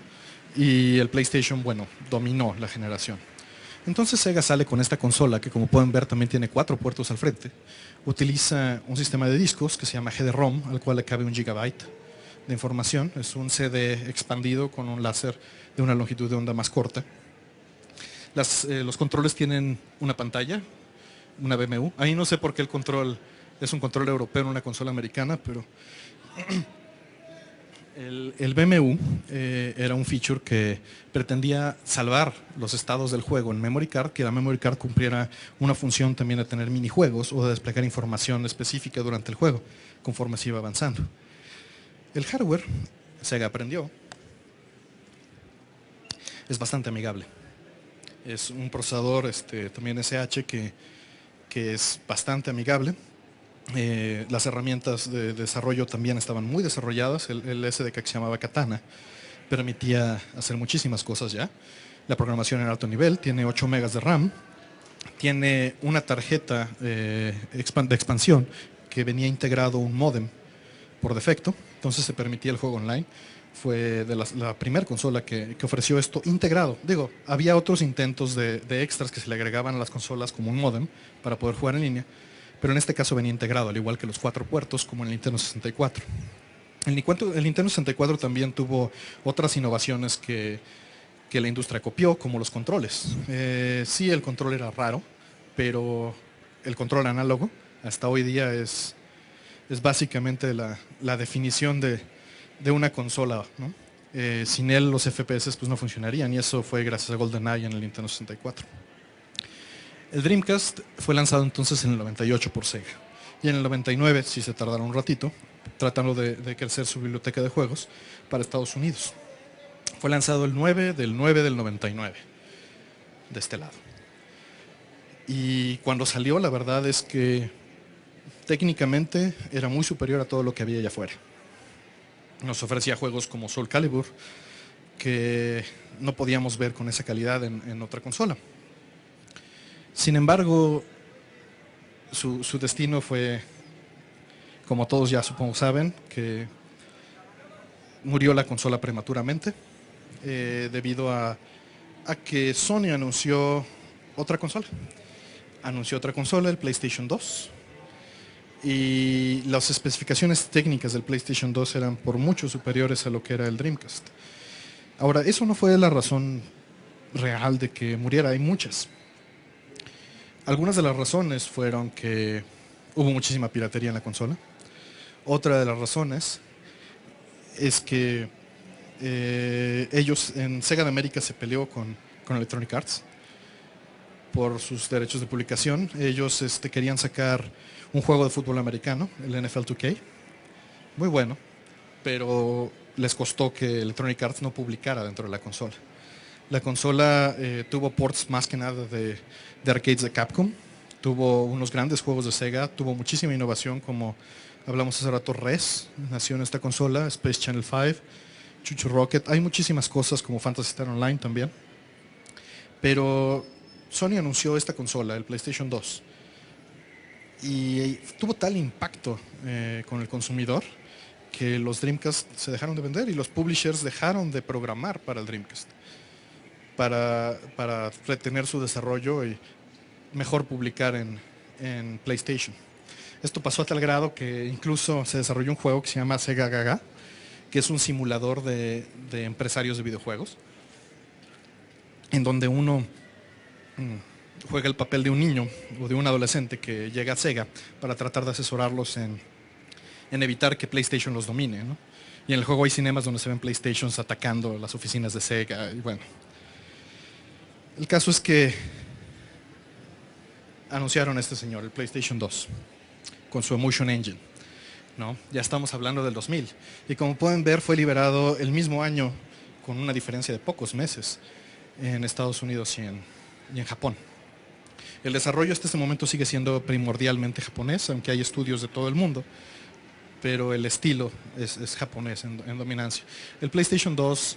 y el PlayStation, bueno, dominó la generación. Entonces Sega sale con esta consola, que como pueden ver también tiene 4 puertos al frente. Utiliza un sistema de discos que se llama GD-ROM, al cual le cabe 1 GB de información. Es un CD expandido con un láser de una longitud de onda más corta. Los controles tienen una pantalla, una BMU. Ahí no sé por qué el control es un control europeo en una consola americana, pero el BMU era un feature que pretendía salvar los estados del juego en memory card, que la memory card cumpliera una función también de tener minijuegos o de desplegar información específica durante el juego, conforme se iba avanzando. El hardware, Sega aprendió, es bastante amigable. Es un procesador también SH que es bastante amigable. Las herramientas de desarrollo también estaban muy desarrolladas. El SDK que se llamaba Katana permitía hacer muchísimas cosas ya. La programación en alto nivel, tiene 8 megas de RAM, tiene una tarjeta de expansión que venía integrado un módem por defecto, entonces se permitía el juego online. Fue de la primera consola que ofreció esto integrado. Digo, había otros intentos de extras que se le agregaban a las consolas como un módem para poder jugar en línea, pero en este caso venía integrado, al igual que los 4 puertos como en el Nintendo 64. El Nintendo 64 también tuvo otras innovaciones que la industria copió, como los controles. Sí, el control era raro, pero el control análogo hasta hoy día es básicamente la definición de una consola, ¿no? Sin él los FPS pues no funcionarían, y eso fue gracias a GoldenEye en el Nintendo 64. El Dreamcast fue lanzado entonces en el 98 por Sega, y en el 99, sí se tardaron un ratito, tratando de crecer su biblioteca de juegos para Estados Unidos. Fue lanzado el 9 del 9 del 99, de este lado. Y cuando salió, la verdad es que técnicamente era muy superior a todo lo que había allá afuera. Nos ofrecía juegos como Soul Calibur, que no podíamos ver con esa calidad en otra consola. Sin embargo, su destino fue, como todos ya supongo saben, que murió la consola prematuramente debido a que Sony anunció otra consola. Anunció otra consola, el PlayStation 2, y las especificaciones técnicas del PlayStation 2 eran por mucho superiores a lo que era el Dreamcast. Ahora, eso no fue la razón real de que muriera, hay muchas. Algunas de las razones fueron que hubo muchísima piratería en la consola. Otra de las razones es que ellos en Sega de América se peleó con Electronic Arts por sus derechos de publicación. Ellos querían sacar un juego de fútbol americano, el NFL 2K, muy bueno, pero les costó que Electronic Arts no publicara dentro de la consola. La consola tuvo ports más que nada de arcades de Capcom, tuvo unos grandes juegos de Sega, tuvo muchísima innovación, como hablamos hace rato, Res nació en esta consola, Space Channel 5, Chuchu Rocket, hay muchísimas cosas como Phantasy Star Online también. Pero Sony anunció esta consola, el PlayStation 2, y tuvo tal impacto con el consumidor que los Dreamcast se dejaron de vender y los publishers dejaron de programar para el Dreamcast, para retener su desarrollo y mejor publicar en PlayStation. Esto pasó a tal grado que incluso se desarrolló un juego que se llama Sega Gaga, que es un simulador de empresarios de videojuegos, en donde uno juega el papel de un niño o de un adolescente que llega a Sega para tratar de asesorarlos en evitar que PlayStation los domine, ¿no? Y en el juego hay cinemas donde se ven PlayStations atacando las oficinas de Sega, y bueno. El caso es que anunciaron a este señor, el PlayStation 2, con su Emotion Engine, ¿no? Ya estamos hablando del 2000. Y como pueden ver, fue liberado el mismo año, con una diferencia de pocos meses, en Estados Unidos y en Japón. El desarrollo hasta este momento sigue siendo primordialmente japonés, aunque hay estudios de todo el mundo, pero el estilo es japonés en dominancia. El PlayStation 2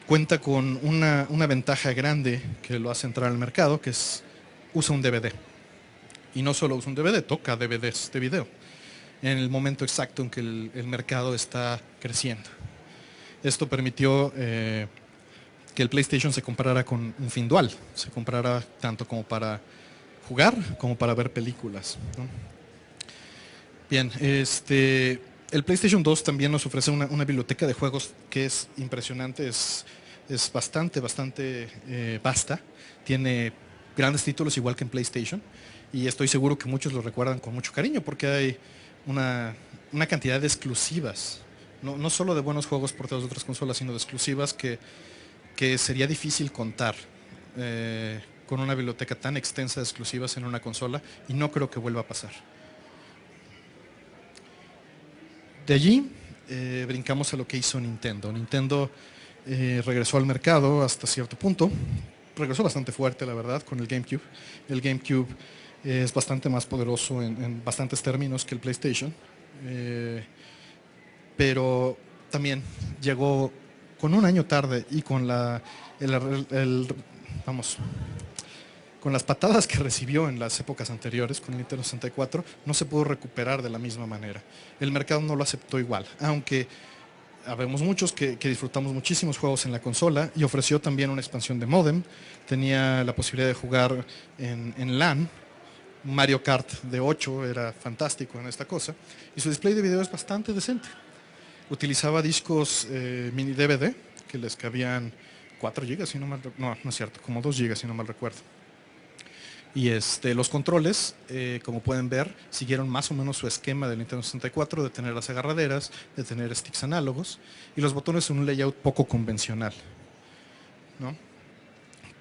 cuenta con una ventaja grande que lo hace entrar al mercado, que es usa un DVD. Y no solo usa un DVD, toca DVDs de video, en el momento exacto en que el mercado está creciendo. Esto permitió que el PlayStation se comprara con un fin dual, se comprara tanto como para jugar como para ver películas, ¿no? Bien, el PlayStation 2 también nos ofrece una biblioteca de juegos que es impresionante, es bastante vasta, tiene grandes títulos igual que en PlayStation, y estoy seguro que muchos lo recuerdan con mucho cariño porque hay una cantidad de exclusivas, no solo de buenos juegos por todas otras consolas, sino de exclusivas que sería difícil contar con una biblioteca tan extensa de exclusivas en una consola, y no creo que vuelva a pasar. De allí brincamos a lo que hizo Nintendo. Nintendo regresó al mercado hasta cierto punto, regresó bastante fuerte, la verdad, con el GameCube. El GameCube es bastante más poderoso en bastantes términos que el PlayStation, pero también llegó con un año tarde y con con las patadas que recibió en las épocas anteriores con el Nintendo 64, no se pudo recuperar de la misma manera. El mercado no lo aceptó igual, aunque habemos muchos que disfrutamos muchísimos juegos en la consola, y ofreció también una expansión de modem, tenía la posibilidad de jugar en LAN, Mario Kart de 8 era fantástico en esta cosa, y su display de video es bastante decente. Utilizaba discos mini DVD que les cabían 4 GB, si no mal no es cierto, como 2 GB si no mal recuerdo. Y los controles, como pueden ver, siguieron más o menos su esquema del Nintendo 64, de tener las agarraderas, de tener sticks análogos, y los botones en un layout poco convencional, ¿no?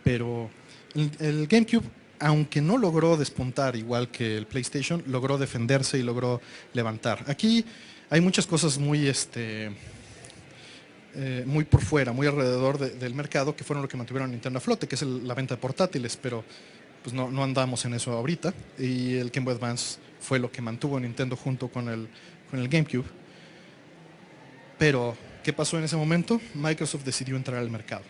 Pero el GameCube, aunque no logró despuntar igual que el PlayStation, logró defenderse y logró levantar. Aquí hay muchas cosas muy por fuera, muy alrededor del mercado, que fueron lo que mantuvieron a Nintendo a flote, que es la venta de portátiles, pero pues no andamos en eso ahorita, y el Game Boy Advance fue lo que mantuvo a Nintendo junto con el GameCube. Pero ¿Qué pasó en ese momento? Microsoft decidió entrar al mercado.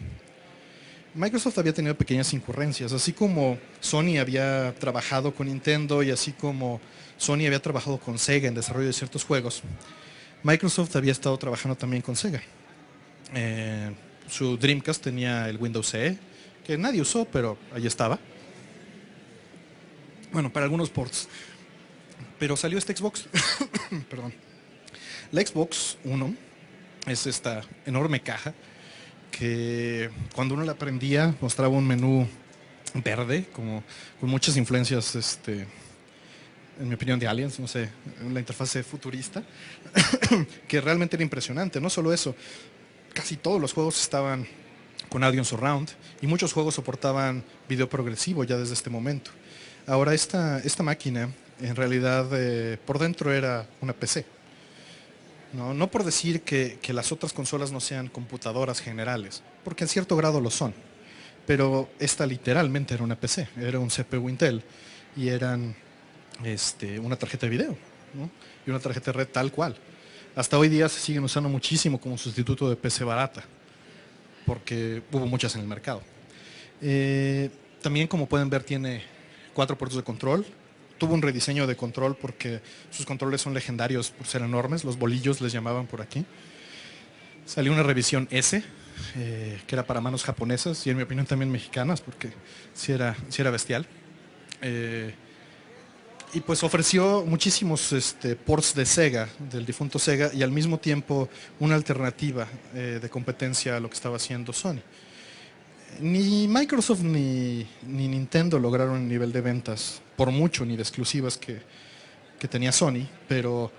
Microsoft había tenido pequeñas incurrencias, así como Sony había trabajado con Nintendo y así como Sony había trabajado con Sega en desarrollo de ciertos juegos. Microsoft había estado trabajando también con Sega. Su Dreamcast tenía el Windows CE, que nadie usó, pero ahí estaba. Bueno, para algunos ports. Pero salió este Xbox. Perdón. La Xbox One es esta enorme caja que cuando uno la prendía mostraba un menú verde, como con muchas influencias, en mi opinión, de Aliens, no sé, la interfase futurista, que realmente era impresionante. No solo eso, casi todos los juegos estaban con audio en surround y muchos juegos soportaban video progresivo ya desde este momento. Ahora esta máquina en realidad por dentro era una PC. No por decir que las otras consolas no sean computadoras generales, porque en cierto grado lo son, pero esta literalmente era una PC, era un CPU Intel y eran una tarjeta de video, ¿no? Y una tarjeta de red tal cual. Hasta hoy día se siguen usando muchísimo como sustituto de PC barata, porque hubo muchas en el mercado. También, como pueden ver, tiene 4 puertos de control. Tuvo un rediseño de control porque sus controles son legendarios por ser enormes, los bolillos les llamaban por aquí. Salió una revisión S, que era para manos japonesas y en mi opinión también mexicanas, porque sí era bestial. Y pues ofreció muchísimos ports de Sega, del difunto Sega, y al mismo tiempo una alternativa de competencia a lo que estaba haciendo Sony. Ni Microsoft ni Nintendo lograron el nivel de ventas, por mucho, ni de exclusivas que tenía Sony, pero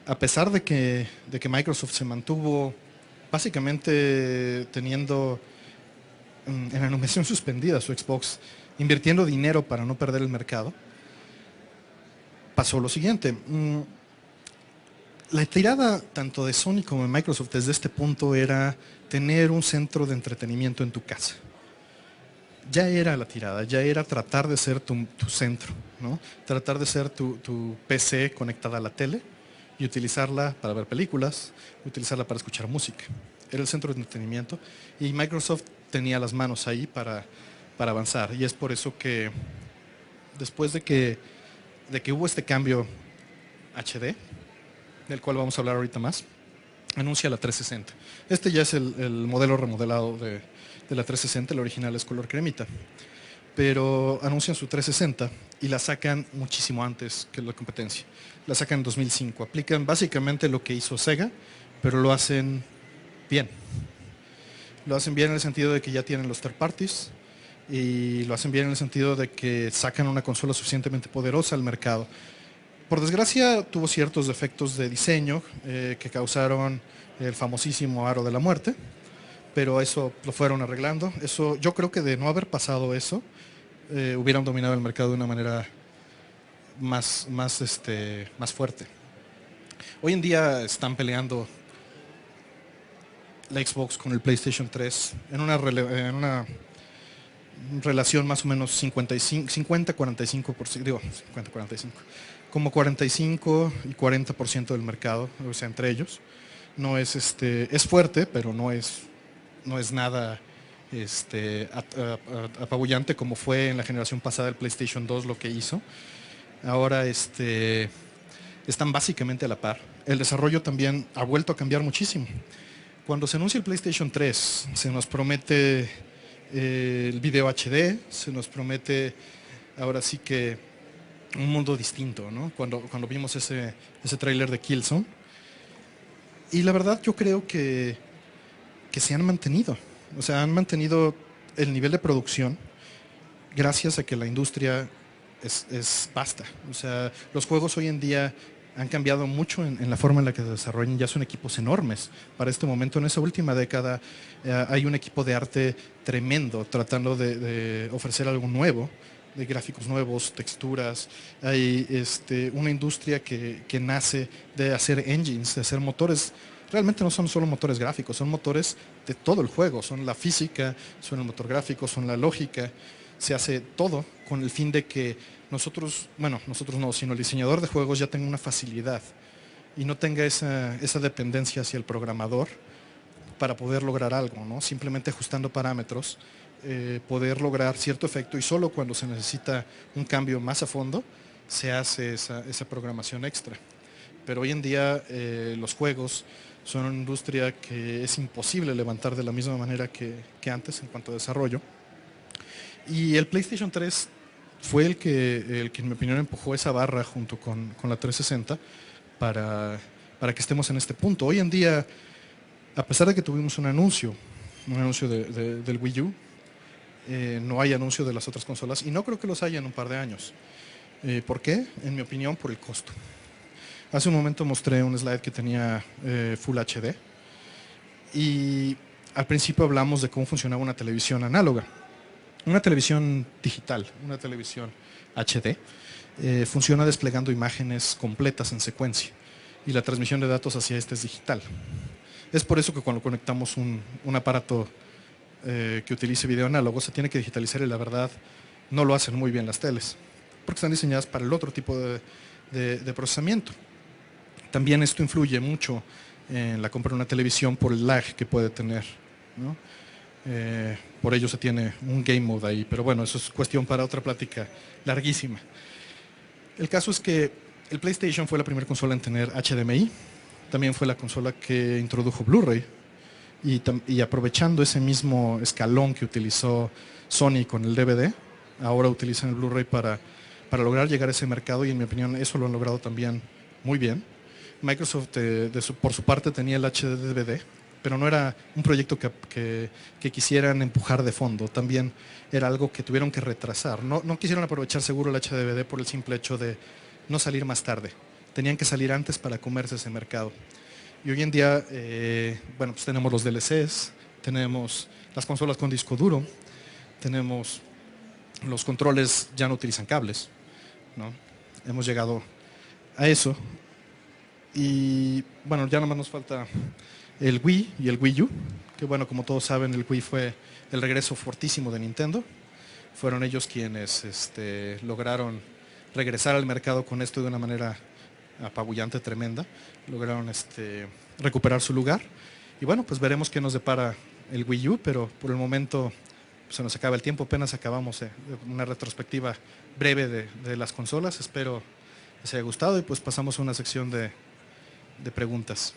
a pesar de que Microsoft se mantuvo básicamente teniendo en la numeración suspendida su Xbox, invirtiendo dinero para no perder el mercado, pasó lo siguiente. La tirada tanto de Sony como de Microsoft desde este punto era tener un centro de entretenimiento en tu casa. Ya era la tirada, ya era tratar de ser tu centro, ¿no? Tratar de ser tu PC conectada a la tele y utilizarla para ver películas, utilizarla para escuchar música. Era el centro de entretenimiento y Microsoft tenía las manos ahí para avanzar. Y es por eso que después de que hubo este cambio HD, del cual vamos a hablar ahorita más, anuncia la 360. Este ya es el modelo remodelado de la 360, la original es color cremita, pero anuncian su 360 y la sacan muchísimo antes que la competencia. La sacan en 2005, aplican básicamente lo que hizo Sega, pero lo hacen bien. Lo hacen bien en el sentido de que ya tienen los third parties y lo hacen bien en el sentido de que sacan una consola suficientemente poderosa al mercado. Por desgracia tuvo ciertos defectos de diseño que causaron el famosísimo aro de la muerte, pero eso lo fueron arreglando. Eso, yo creo que de no haber pasado eso, hubieran dominado el mercado de una manera más fuerte. Hoy en día están peleando la Xbox con el PlayStation 3 en una relación más o menos 50-45%, digo 50-45%, como 45 y 40% del mercado, o sea, entre ellos. No es es fuerte, pero no es nada apabullante como fue en la generación pasada el PlayStation 2 lo que hizo. Ahora están básicamente a la par. El desarrollo también ha vuelto a cambiar muchísimo. Cuando se anuncia el PlayStation 3, se nos promete el video HD, se nos promete ahora sí que un mundo distinto, ¿no? Cuando vimos ese tráiler de Killzone. Y la verdad yo creo que se han mantenido. O sea, han mantenido el nivel de producción gracias a que la industria es vasta. O sea, los juegos hoy en día han cambiado mucho en la forma en la que se desarrollan. Ya son equipos enormes. Para este momento, en esa última década, hay un equipo de arte tremendo tratando de ofrecer algo nuevo, de gráficos nuevos, texturas. Hay una industria que nace de hacer engines, de hacer motores. Realmente no son solo motores gráficos, son motores de todo el juego. Son la física, son el motor gráfico, son la lógica. Se hace todo con el fin de que nosotros no, sino el diseñador de juegos ya tenga una facilidad y no tenga esa dependencia hacia el programador para poder lograr algo, ¿no? Simplemente ajustando parámetros, poder lograr cierto efecto, y solo cuando se necesita un cambio más a fondo se hace esa programación extra. Pero hoy en día los juegos son una industria que es imposible levantar de la misma manera que antes en cuanto a desarrollo. Y el PlayStation 3 fue el que en mi opinión empujó esa barra junto con la 360 para que estemos en este punto. Hoy en día, a pesar de que tuvimos un anuncio del Wii U, no hay anuncio de las otras consolas, y no creo que los haya en un par de años. ¿Por qué? En mi opinión, por el costo. Hace un momento mostré un slide que tenía Full HD, y al principio hablamos de cómo funcionaba una televisión análoga. Una televisión digital, una televisión HD, funciona desplegando imágenes completas en secuencia, y la transmisión de datos hacia este es digital. Es por eso que cuando conectamos un aparato que utilice video análogo se tiene que digitalizar, y la verdad no lo hacen muy bien las teles, porque están diseñadas para el otro tipo de procesamiento. También esto influye mucho en la compra de una televisión por el lag que puede tener, ¿no? Por ello se tiene un game mode ahí, pero bueno, eso es cuestión para otra plática larguísima. El caso es que el PlayStation fue la primera consola en tener HDMI, también fue la consola que introdujo Blu-ray, y aprovechando ese mismo escalón que utilizó Sony con el DVD, ahora utilizan el Blu-ray para lograr llegar a ese mercado, y en mi opinión eso lo han logrado también muy bien. Microsoft por su parte tenía el HD DVD, pero no era un proyecto que quisieran empujar de fondo, también era algo que tuvieron que retrasar. No quisieron aprovechar seguro el HD DVD por el simple hecho de no salir más tarde, tenían que salir antes para comerse ese mercado. Y hoy en día, bueno, pues tenemos los DLCs, tenemos las consolas con disco duro, tenemos los controles ya no utilizan cables, ¿no? Hemos llegado a eso. Y bueno, ya nada más nos falta el Wii y el Wii U, que bueno, como todos saben, el Wii fue el regreso fortísimo de Nintendo. Fueron ellos quienes lograron regresar al mercado con esto de una manera apabullante, tremenda. Lograron recuperar su lugar. Y bueno, pues veremos qué nos depara el Wii U, pero por el momento se nos acaba el tiempo, apenas acabamos una retrospectiva breve de las consolas. Espero les haya gustado, y pues pasamos a una sección de preguntas.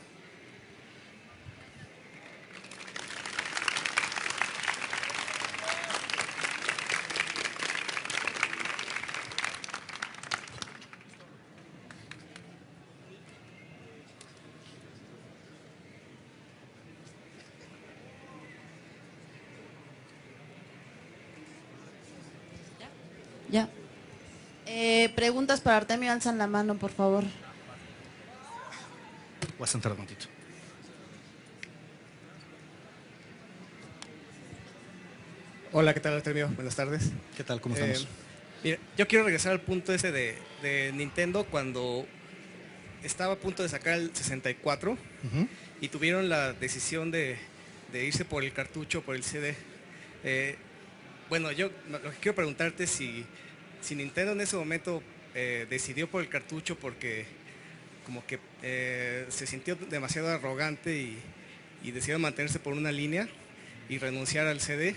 Ya. Preguntas para Artemio, alzan la mano, por favor. Voy a sentar un momentito. Hola, ¿qué tal, Artemio? Buenas tardes. ¿Qué tal? ¿Cómo estamos? Mira, yo quiero regresar al punto ese de Nintendo cuando estaba a punto de sacar el 64 y tuvieron la decisión de irse por el cartucho, por el CD. Bueno, yo lo que quiero preguntarte si Nintendo en ese momento decidió por el cartucho porque como que se sintió demasiado arrogante y decidió mantenerse por una línea y renunciar al CD,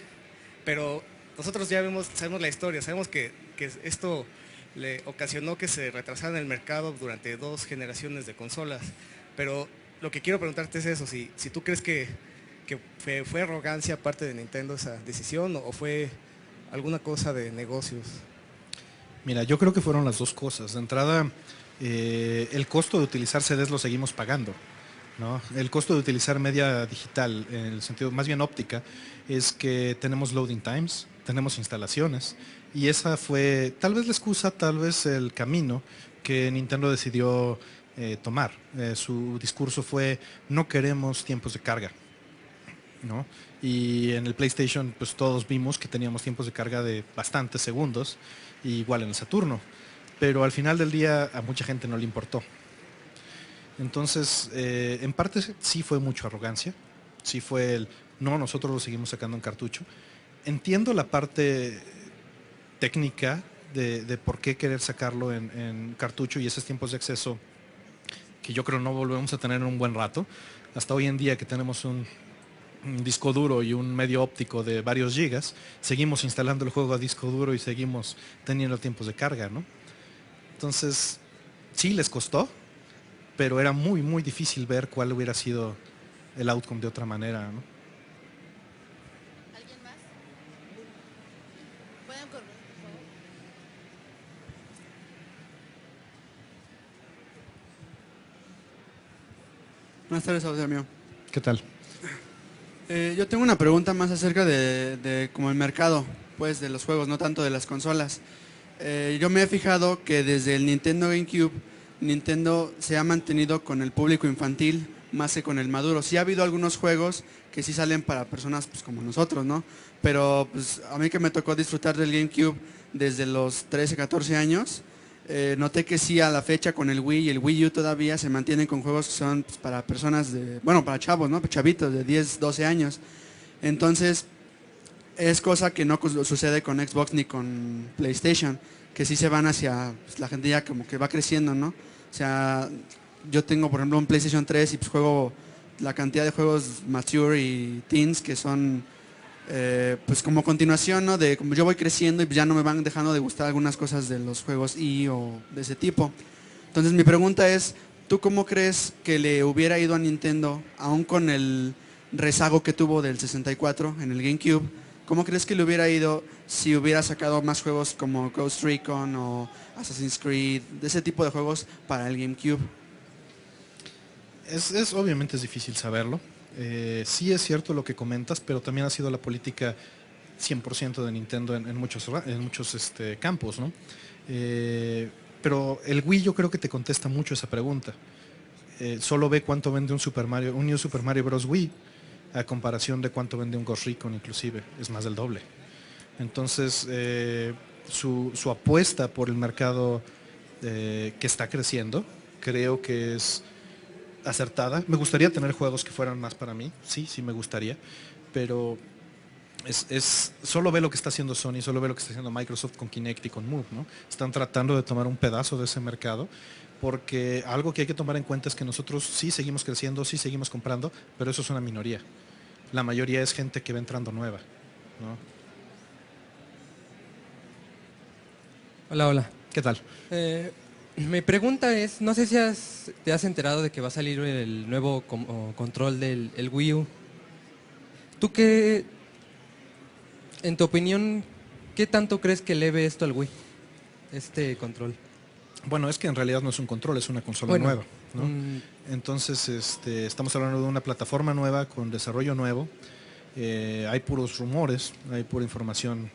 pero nosotros ya sabemos la historia, sabemos que esto le ocasionó que se retrasara el mercado durante 2 generaciones de consolas, pero lo que quiero preguntarte es eso, si tú crees que fue arrogancia parte de Nintendo esa decisión o fue alguna cosa de negocios. Mira, yo creo que fueron las dos cosas. De entrada, el costo de utilizar CDs lo seguimos pagando, ¿no? El costo de utilizar media digital, en el sentido más bien óptica, es que tenemos loading times, tenemos instalaciones, y esa fue tal vez la excusa, tal vez el camino que Nintendo decidió tomar. Su discurso fue: no queremos tiempos de carga, ¿no? Y en el PlayStation pues todos vimos que teníamos tiempos de carga de bastantes segundos, y igual en el Saturno, pero al final del día a mucha gente no le importó. Entonces, en parte sí fue mucha arrogancia, sí fue no, nosotros lo seguimos sacando en cartucho. Entiendo la parte técnica de por qué querer sacarlo en cartucho y esos tiempos de acceso que yo creo no volvemos a tener en un buen rato. Hasta hoy en día que tenemos un un disco duro y un medio óptico de varios gigas, seguimos instalando el juego a disco duro y seguimos teniendo tiempos de carga, ¿no? Entonces, sí les costó, pero era muy, muy difícil ver cuál hubiera sido el outcome de otra manera, ¿no? ¿Alguien más? ¿Pueden correr, por favor? Buenas tardes, Audelio. ¿Qué tal? Yo tengo una pregunta más acerca de como el mercado, pues, de los juegos, no tanto de las consolas. Yo me he fijado que desde el Nintendo GameCube, Nintendo se ha mantenido con el público infantil más que con el maduro. Sí ha habido algunos juegos que sí salen para personas pues, como nosotros, ¿no? Pero pues, a mí que me tocó disfrutar del GameCube desde los 13, 14 años, noté que sí a la fecha con el Wii y el Wii U todavía se mantienen con juegos que son pues, para personas de, bueno, para chavos, ¿no? Chavitos de 10, 12 años. Entonces, es cosa que no sucede con Xbox ni con PlayStation, que sí se van hacia, pues, la gente ya como que va creciendo, ¿no? O sea, yo tengo por ejemplo un PlayStation 3 y pues juego la cantidad de juegos mature y teens que son pues como continuación, ¿no? De como yo voy creciendo y ya no me van dejando de gustar algunas cosas de los juegos o de ese tipo. Entonces mi pregunta es, ¿tú cómo crees que le hubiera ido a Nintendo, aún con el rezago que tuvo del 64 en el GameCube? ¿Cómo crees que le hubiera ido si hubiera sacado más juegos como Ghost Recon o Assassin's Creed, de ese tipo de juegos para el GameCube? Obviamente es difícil saberlo. Sí es cierto lo que comentas, pero también ha sido la política 100% de Nintendo en muchos campos, ¿no? Pero el Wii yo creo que te contesta mucho esa pregunta. Solo ve cuánto vende un New Super Mario Bros. Wii a comparación de cuánto vende un Ghost Recon, inclusive es más del doble. Entonces su apuesta por el mercado que está creciendo creo que es acertada. Me gustaría tener juegos que fueran más para mí, sí me gustaría, pero solo ve lo que está haciendo Sony, solo ve lo que está haciendo Microsoft con Kinect y con Move, ¿no? Están tratando de tomar un pedazo de ese mercado, porque algo que hay que tomar en cuenta es que nosotros sí seguimos creciendo, sí seguimos comprando, pero eso es una minoría. La mayoría es gente que va entrando nueva, ¿no? Hola, hola. ¿Qué tal? Mi pregunta es, no sé si te has enterado de que va a salir el nuevo control del el Wii U. ¿Tú qué, en tu opinión, qué tanto crees que eleve esto al Wii, este control? Bueno, es que en realidad no es un control, es una consola nueva, ¿no? Entonces, estamos hablando de una plataforma nueva con desarrollo nuevo. Hay puros rumores, hay pura información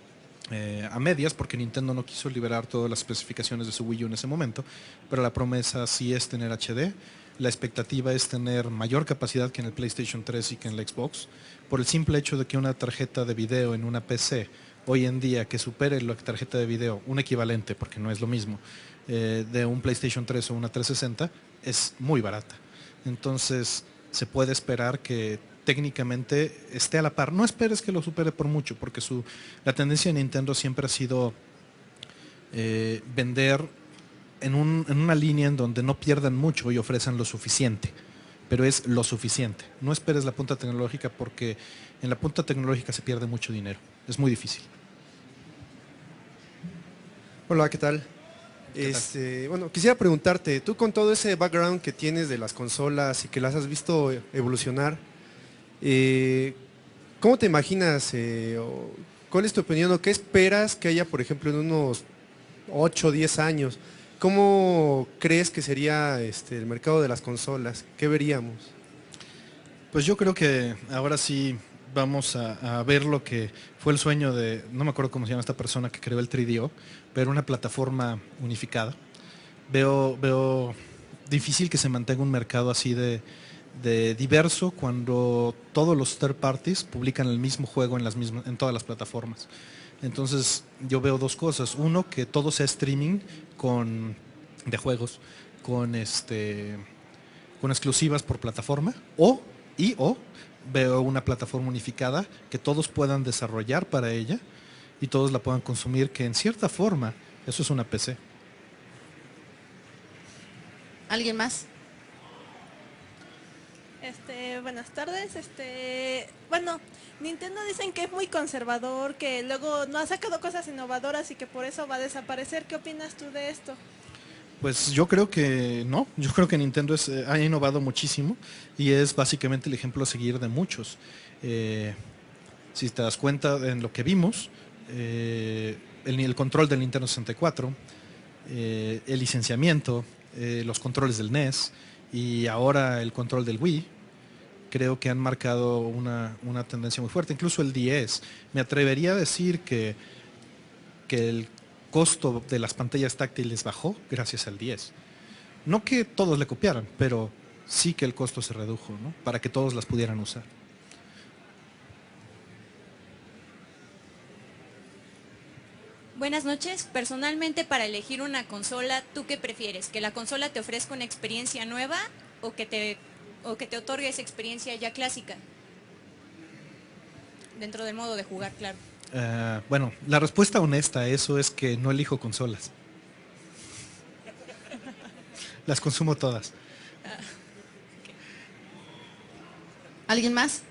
a medias, porque Nintendo no quiso liberar todas las especificaciones de su Wii U en ese momento, pero la promesa sí es tener HD. La expectativa es tener mayor capacidad que en el PlayStation 3 y que en la Xbox, por el simple hecho de que una tarjeta de video en una PC hoy en día que supere la tarjeta de video, un equivalente, porque no es lo mismo, de un PlayStation 3 o una 360, es muy barata. Entonces se puede esperar que técnicamente esté a la par. No esperes que lo supere por mucho, porque la tendencia de Nintendo siempre ha sido vender en una línea en donde no pierdan mucho y ofrezcan lo suficiente, pero es lo suficiente. No esperes la punta tecnológica, porque en la punta tecnológica se pierde mucho dinero. Es muy difícil. Hola, ¿qué tal? Bueno, quisiera preguntarte, tú con todo ese background que tienes de las consolas y que las has visto evolucionar, ¿cómo te imaginas, cuál es tu opinión o qué esperas que haya, por ejemplo, en unos 8 o 10 años? ¿Cómo crees que sería el mercado de las consolas? ¿Qué veríamos? Pues yo creo que ahora sí vamos a ver lo que fue el sueño de, no me acuerdo cómo se llama esta persona que creó el 3DO, pero una plataforma unificada. Veo difícil que se mantenga un mercado así de diverso cuando todos los third parties publican el mismo juego en todas las plataformas. Entonces yo veo dos cosas. Uno, que todo sea streaming de juegos con exclusivas por plataforma, o veo una plataforma unificada que todos puedan desarrollar para ella y todos la puedan consumir, que en cierta forma eso es una PC. ¿Alguien más? Buenas tardes. Bueno, Nintendo dicen que es muy conservador, que luego no ha sacado cosas innovadoras y que por eso va a desaparecer. ¿Qué opinas tú de esto? Pues yo creo que no, yo creo que Nintendo ha innovado muchísimo y es básicamente el ejemplo a seguir de muchos. Eh, si te das cuenta en lo que vimos, el control del Nintendo 64, el licenciamiento, los controles del NES y ahora el control del Wii, creo que han marcado una tendencia muy fuerte. Incluso el 10. Me atrevería a decir que el costo de las pantallas táctiles bajó gracias al 10. No que todos le copiaran, pero sí que el costo se redujo, ¿no? Para que todos las pudieran usar. Buenas noches. Personalmente, para elegir una consola, ¿tú qué prefieres? ¿Que la consola te ofrezca una experiencia nueva o que te otorgue esa experiencia ya clásica? Dentro del modo de jugar, claro. Bueno, la respuesta honesta a eso es que no elijo consolas. Las consumo todas. ¿Alguien más?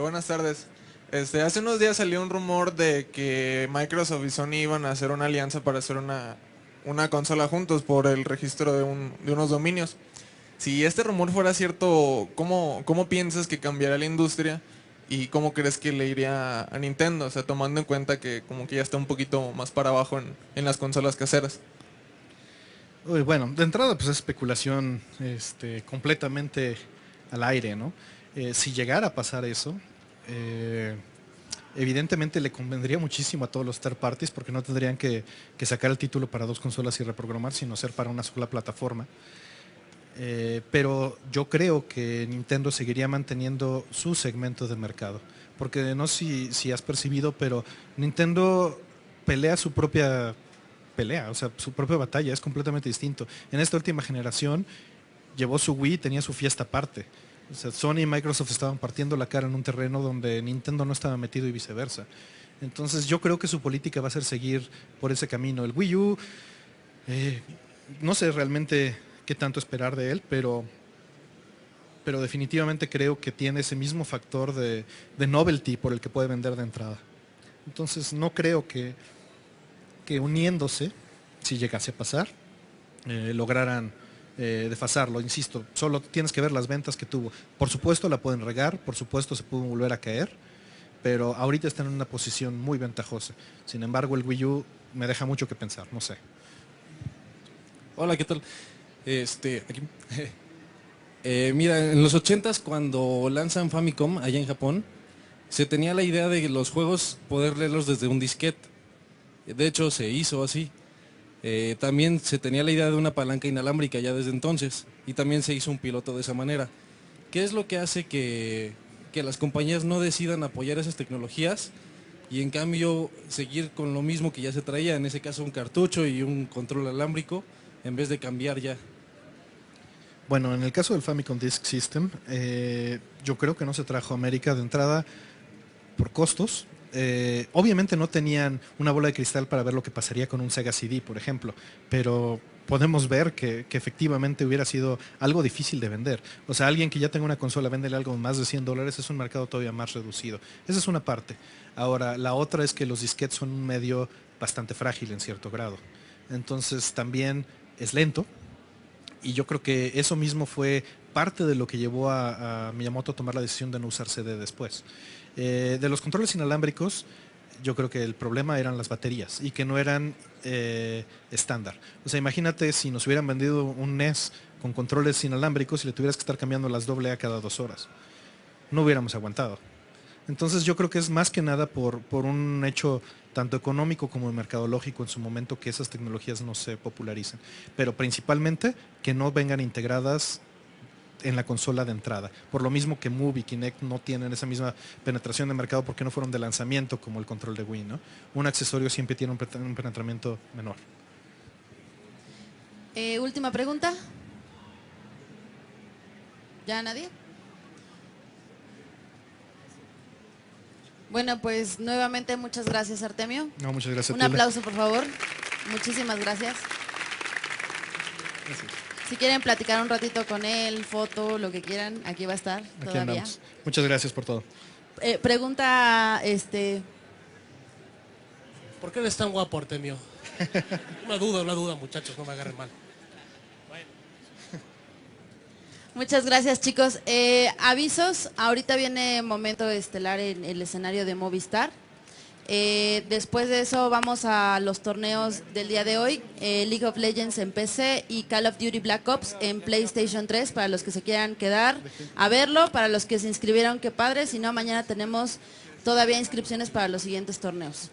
Buenas tardes. Hace unos días salió un rumor de que Microsoft y Sony iban a hacer una alianza para hacer una consola juntos por el registro de unos dominios. Si este rumor fuera cierto, ¿cómo piensas que cambiará la industria y cómo crees que le iría a Nintendo? O sea, tomando en cuenta que como que ya está un poquito más para abajo en las consolas caseras. Uy, bueno, de entrada pues es especulación completamente al aire, ¿no? Si llegara a pasar eso, evidentemente le convendría muchísimo a todos los third parties porque no tendrían que sacar el título para dos consolas y reprogramar, sino ser para una sola plataforma. Pero yo creo que Nintendo seguiría manteniendo su segmento de mercado, porque no sé si has percibido, pero Nintendo pelea su propia pelea, o sea, su propia batalla, es completamente distinto. En esta última generación llevó su Wii, tenía su fiesta aparte. O sea, Sony y Microsoft estaban partiendo la cara en un terreno donde Nintendo no estaba metido y viceversa. Entonces yo creo que su política va a ser seguir por ese camino. El Wii U, no sé realmente qué tanto esperar de él, pero definitivamente creo que tiene ese mismo factor de novelty por el que puede vender de entrada. Entonces no creo que uniéndose, si llegase a pasar, lograran desfasarlo. Insisto, solo tienes que ver las ventas que tuvo. Por supuesto la pueden regar, por supuesto se pueden volver a caer, pero ahorita están en una posición muy ventajosa. Sin embargo, el Wii U me deja mucho que pensar, no sé. Hola, ¿qué tal? Aquí. Mira, en los 80s cuando lanzan Famicom allá en Japón, se tenía la idea de los juegos poder leerlos desde un disquete. De hecho, se hizo así. También se tenía la idea de una palanca inalámbrica ya desde entonces y también se hizo un piloto de esa manera. ¿Qué es lo que hace que las compañías no decidan apoyar esas tecnologías y en cambio seguir con lo mismo que ya se traía, en ese caso un cartucho y un control alámbrico, en vez de cambiar ya? Bueno, en el caso del Famicom Disk System, yo creo que no se trajo a América de entrada por costos. Obviamente no tenían una bola de cristal para ver lo que pasaría con un Sega CD, por ejemplo, pero podemos ver que efectivamente hubiera sido algo difícil de vender. O sea, alguien que ya tenga una consola, véndele algo más de $100, es un mercado todavía más reducido. Esa es una parte. Ahora, la otra es que los disquetes son un medio bastante frágil en cierto grado. Entonces también es lento y yo creo que eso mismo fue parte de lo que llevó a Miyamoto a tomar la decisión de no usar CD después. De los controles inalámbricos, yo creo que el problema eran las baterías y que no eran estándar. O sea, imagínate si nos hubieran vendido un NES con controles inalámbricos y le tuvieras que estar cambiando las AA cada 2 horas. No hubiéramos aguantado. Entonces yo creo que es más que nada por un hecho tanto económico como mercadológico en su momento que esas tecnologías no se popularicen. Pero principalmente que no vengan integradas en la consola de entrada. Por lo mismo que Move y Kinect no tienen esa misma penetración de mercado porque no fueron de lanzamiento como el control de Wii, ¿no? Un accesorio siempre tiene un penetramiento menor. Última pregunta. ¿Ya nadie? Bueno, pues nuevamente muchas gracias, Artemio. No, muchas gracias. Un aplauso, por favor. Muchísimas gracias. Si quieren platicar un ratito con él, foto, lo que quieran, aquí va a estar Aquí todavía. andamos. Muchas gracias por todo. Pregunta, ¿Por qué eres tan guapo, Artemio? Una duda, muchachos, no me agarren mal. Muchas gracias, chicos. Avisos, ahorita viene momento estelar en el escenario de Movistar. Después de eso vamos a los torneos del día de hoy, League of Legends en PC y Call of Duty Black Ops en PlayStation 3, para los que se quieran quedar a verlo, para los que se inscribieron, qué padre, si no mañana tenemos todavía inscripciones para los siguientes torneos.